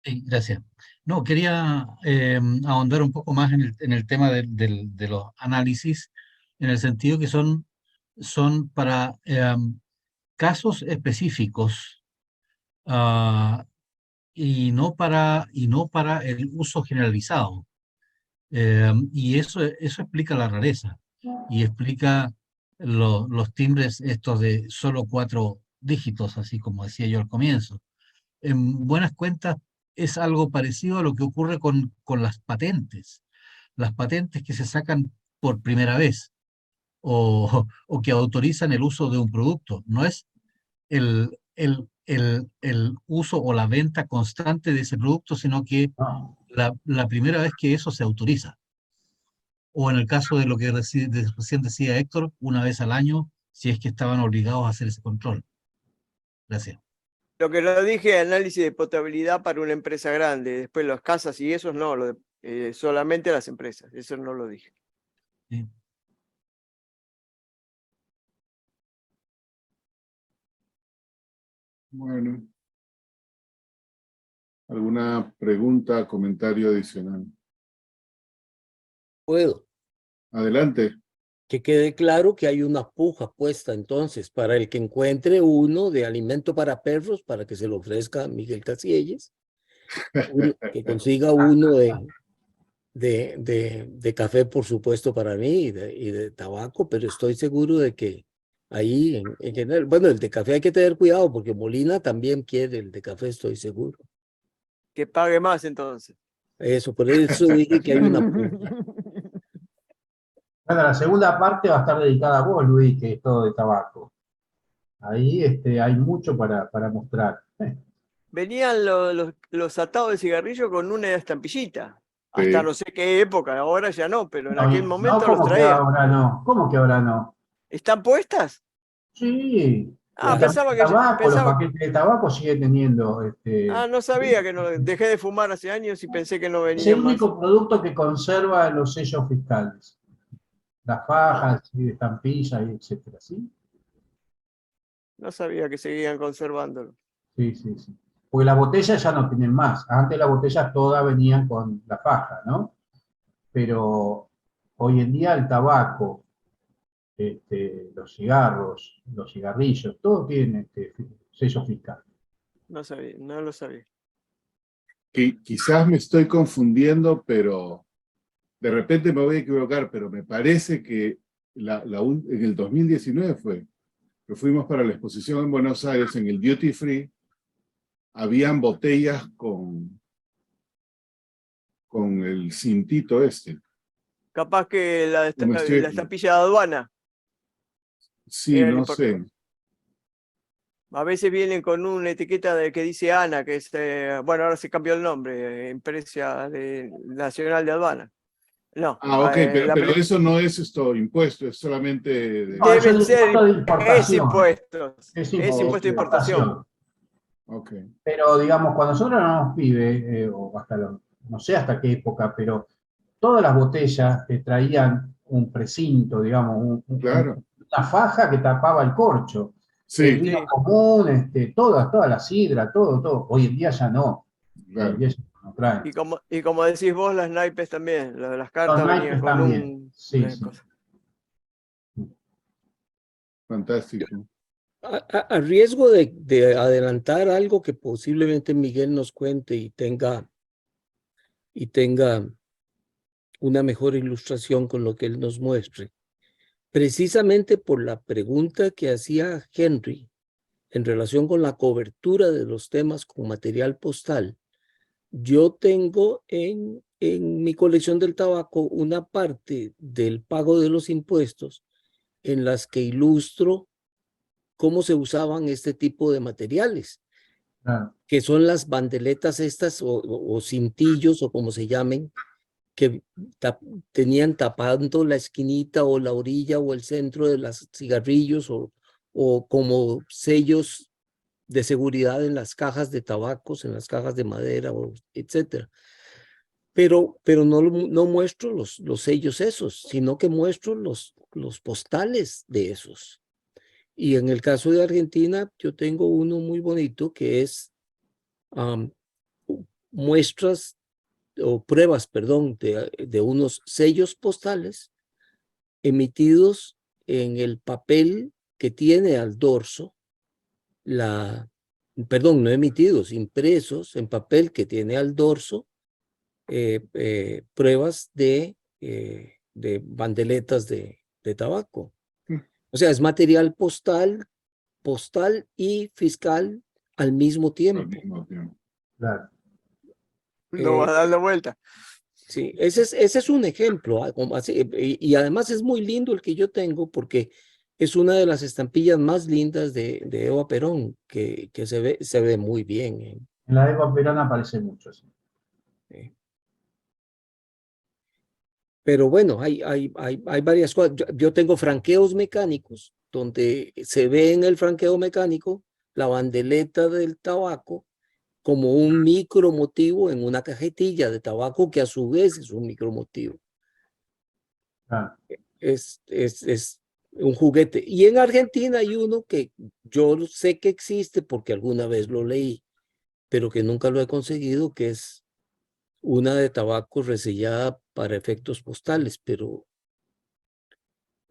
C: Sí, gracias. No, quería ahondar un poco más en el tema de los análisis, en el sentido que son para casos específicos, ah, y no para el uso generalizado. Y eso explica la rareza y explica los timbres estos de solo 4 dígitos, así como decía yo al comienzo. En buenas cuentas es algo parecido a lo que ocurre con las patentes que se sacan por primera vez o que autorizan el uso de un producto. No es el uso o la venta constante de ese producto, sino que
A: no,
C: la primera vez que eso se autoriza. O en el caso de lo que recién decía Héctor, una vez al año, si es que estaban obligados a hacer ese control. Gracias.
E: Lo que lo dije, análisis de potabilidad para una empresa grande. Después las casas y esos no, solamente las empresas. Eso no lo dije.
C: Sí.
B: Bueno. ¿Alguna pregunta, comentario adicional?
D: Puedo.
B: Adelante.
D: Que quede claro que hay una puja puesta entonces para el que encuentre uno de alimento para perros para que se lo ofrezca a Miguel Casielles, que consiga uno de café, por supuesto, para mí y de tabaco, pero estoy seguro de que ahí en general, bueno, el de café hay que tener cuidado porque Molina también quiere el de café, estoy seguro.
E: Que pague más entonces.
D: Eso, por eso dije que hay una puja.
A: bueno, la segunda parte va a estar dedicada a vos, Luis, que es todo de tabaco. Ahí hay mucho para mostrar.
E: Venían los atados de cigarrillo con una estampillita.
B: Sí.
E: Hasta no sé qué época, ahora ya no, pero en aquel momento
A: no,
E: los
A: ¿cómo que
E: traían.
A: ahora no? ¿Cómo que ahora no?
E: ¿Están puestas?
A: Sí.
E: Ah,
A: El
E: pensaba que
A: tabaco, los paquetes de tabaco sigue teniendo.
E: no sabía que no. Dejé de fumar hace años y pensé que no
A: Es el
E: venían más.
A: único producto que conserva los sellos fiscales. las fajas, y estampillas, y etcétera, ¿sí?
E: No sabía que seguían conservándolo.
A: Sí, sí, sí. Porque las botellas ya no tienen más. Antes las botellas todas venían con la faja, ¿no? Pero hoy en día el tabaco, los cigarros, los cigarrillos, todo tiene sello fiscal.
E: No sabía, no lo sabía.
B: Quizás me estoy confundiendo, pero de repente me voy a equivocar, pero me parece que en el 2019 fue, que fuimos para la exposición en Buenos Aires, en el Duty Free, habían botellas con el cintito este.
E: Capaz que
B: Me estoy
E: la estampilla de aduana
B: Sí,
E: era el
B: no
E: importador.
B: sé.
E: A veces vienen con una etiqueta que dice ANA, que es, bueno, ahora se cambió el nombre, Empresa Nacional de Aduana. No,
B: Ah, ok, pero eso no es impuesto, es solamente
A: No, es
E: deben
A: el
E: ser,
A: impuesto de
E: es
A: importación.
E: impuestos,
A: Es
E: es
B: Oh,
E: impuesto de
B: ok,
E: importación.
B: ok.
A: Pero digamos, cuando nosotros éramos pibes, o hasta no sé hasta qué época, pero todas las botellas traían un precinto, digamos,
B: Claro,
A: una faja que tapaba el corcho. El
B: sí,
A: vino
E: Sí.
A: común, toda la sidra, todo. Hoy en día ya no. Hoy en
B: claro.
A: día ya no traen.
E: Y como decís vos, las naipes también, las
A: Los
E: cartas venían
A: naipes
E: con
A: también. Sí,
E: una
A: sí.
E: cosa.
B: Fantástico.
D: A riesgo de adelantar algo que posiblemente Miguel nos cuente y tenga una mejor ilustración con lo que él nos muestre. Precisamente por la pregunta que hacía Henry en relación con la cobertura de los temas con material postal, yo tengo en mi colección del tabaco una parte del pago de los impuestos en las que ilustro cómo se usaban este tipo de materiales,
A: Claro.
D: que son las bandeletas estas o cintillos o como se llamen, que tenían tapando la esquinita o la orilla o el centro de los cigarrillos o como sellos de seguridad en las cajas de tabacos, en las cajas de madera, etcétera. Pero no muestro los sellos esos, sino que muestro los postales de esos. Y en el caso de Argentina, yo tengo uno muy bonito que es muestras o pruebas, perdón, de unos sellos postales emitidos en el papel que tiene al dorso, perdón, no emitidos, impresos en papel que tiene al dorso, pruebas de bandeletas de tabaco. O sea, es material postal y fiscal al mismo
B: Al
D: tiempo.
B: mismo tiempo.
A: Claro.
E: No vas dando vuelta.
D: Sí, ese es un ejemplo. Y además es muy lindo el que yo tengo porque es una de las estampillas más lindas de Eva Perón, que se ve muy bien.
A: En la Eva Perón aparece mucho, sí.
D: Pero bueno, hay varias cosas. Yo tengo franqueos mecánicos, donde se ve en el franqueo mecánico la bandeleta del tabaco como un micromotivo en una cajetilla de tabaco que a su vez es un micromotivo.
A: Claro.
D: Es un juguete. Y en Argentina hay uno que yo sé que existe porque alguna vez lo leí, pero que nunca lo he conseguido, que es una de tabaco resellada para efectos postales, pero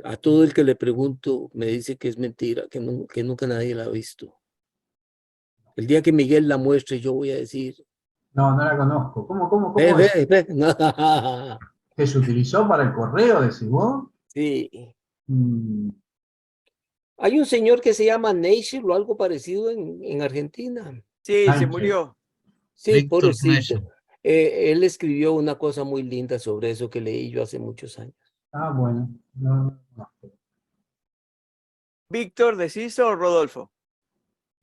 D: a todo el que le pregunto me dice que es mentira, que nunca nadie la ha visto. El día que Miguel la muestre, yo voy a decir,
A: No, no la conozco. ¿Cómo
D: ve,
A: es?
D: ve.
A: ¿Que se utilizó para el correo, decís vos?
D: Sí.
A: Mm,
D: Hay un señor que se llama Neischer o algo parecido en Argentina.
E: Sí, se
A: Sánchez.
E: murió.
D: Sí,
C: Víctor
D: pobrecito.
C: Kneischer.
D: Él escribió una cosa muy linda sobre eso que leí yo hace muchos años.
A: Ah, bueno. No.
E: Víctor, ¿decís o Rodolfo?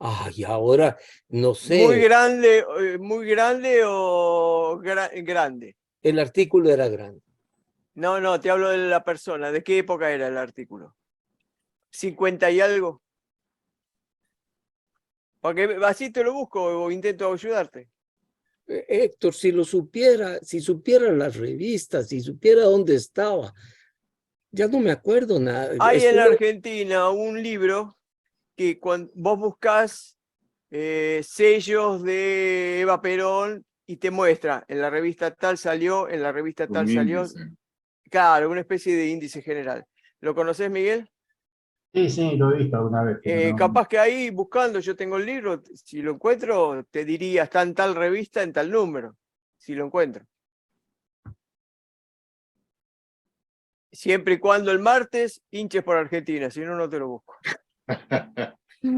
D: Ay, ahora no sé,
E: Muy grande o grande.
D: el artículo era grande.
E: No, te hablo de la persona. ¿De qué época era el artículo? ¿50 y algo? Porque así te lo busco o intento ayudarte.
D: Héctor, si supiera las revistas, si supiera dónde estaba, Ya no me acuerdo nada.
E: Hay en la
D: Estuve-
E: Argentina un libro que cuando vos buscas sellos de Eva Perón y te muestra, en la revista tal salió, en la revista
B: Un
E: tal salió.
B: índice.
E: Claro, una especie de índice general. ¿Lo conoces, Miguel?
A: Sí, lo he visto alguna vez, pero no.
E: Capaz que ahí buscando, yo tengo el libro, si lo encuentro, te diría, está en tal revista, en tal número, si lo encuentro. Siempre y cuando el martes hinches por Argentina, si no, no te lo busco.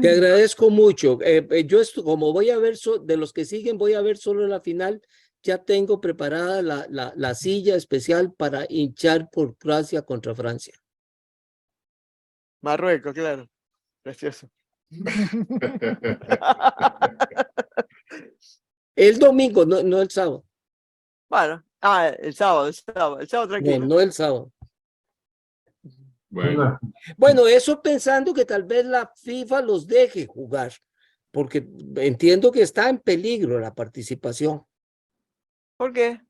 D: Te agradezco mucho. Como voy a ver, de los que siguen, voy a ver solo la final. Ya tengo preparada la silla especial para hinchar por Croacia contra Francia.
E: Marruecos, claro. Gracioso.
D: El domingo, no el sábado.
E: Bueno, el sábado tranquilo.
D: No el sábado.
B: Bueno,
D: Bueno, eso pensando que tal vez la FIFA los deje jugar, porque entiendo que está en peligro la participación.
E: ¿Por qué?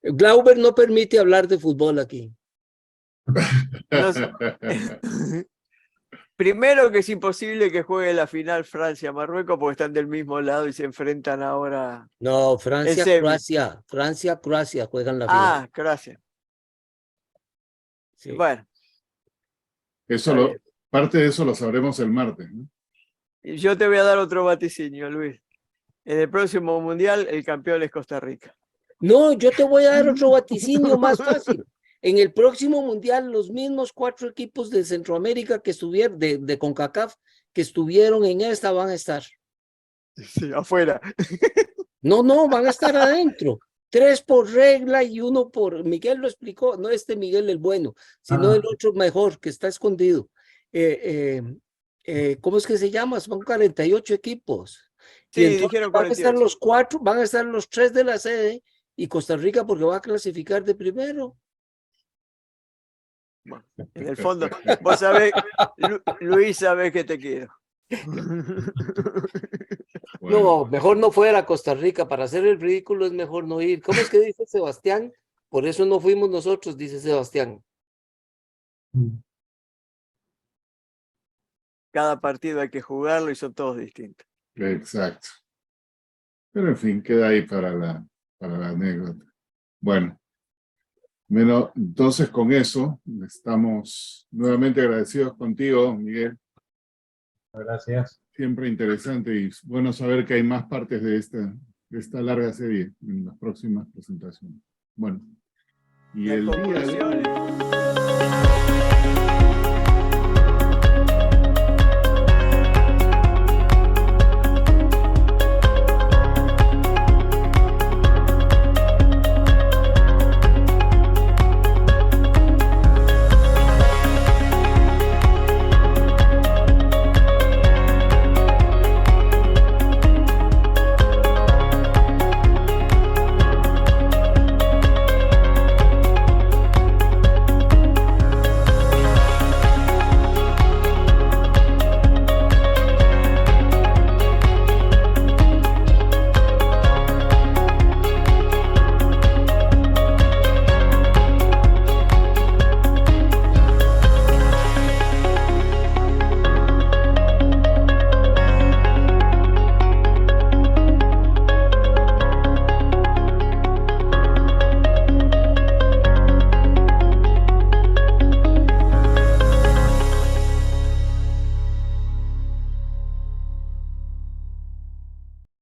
D: Glauber no permite hablar de fútbol aquí.
E: Primero que es imposible que juegue la final Francia-Marruecos porque están del mismo lado y se enfrentan ahora
D: No,
E: en semi.
D: Francia juegan la final.
E: Gracias.
D: Sí.
E: Bueno,
B: eso
E: está bien.
B: parte de eso lo sabremos el martes, ¿no?
E: Y yo te voy a dar otro vaticinio, Luis. En el próximo mundial, el campeón es Costa Rica.
D: No, yo te voy a dar otro vaticinio más fácil. En el próximo mundial, los mismos 4 equipos de Centroamérica que estuvieron, de CONCACAF, que estuvieron en esta, van a estar.
E: Sí, afuera.
D: No, van a estar adentro. 3 por regla y 1 por, Miguel lo explicó, no Miguel el bueno, sino el otro mejor, que está escondido. ¿Cómo es que se llama? Son 48 equipos.
E: Sí,
D: Y entonces
E: dijeron
D: van a estar
E: 48.
D: los 4, van a estar los 3 de la sede y Costa Rica porque va a clasificar de primero.
E: Bueno, en el fondo, vos sabés, Luis, sabés que te quiero.
B: Bueno,
D: No, mejor no fuera a Costa Rica. Para hacer el ridículo es mejor no ir. ¿Cómo es que dice Sebastián? Por eso no fuimos nosotros, dice Sebastián.
E: Cada partido hay que jugarlo y son todos distintos.
B: exacto. Pero en fin, queda ahí para la anécdota. Bueno, entonces con eso estamos nuevamente agradecidos contigo, Miguel.
A: Gracias.
B: Siempre interesante y bueno saber que hay más partes de esta larga serie en las próximas presentaciones. Bueno, y
E: Y en
B: el día de hoy...
E: conclusión,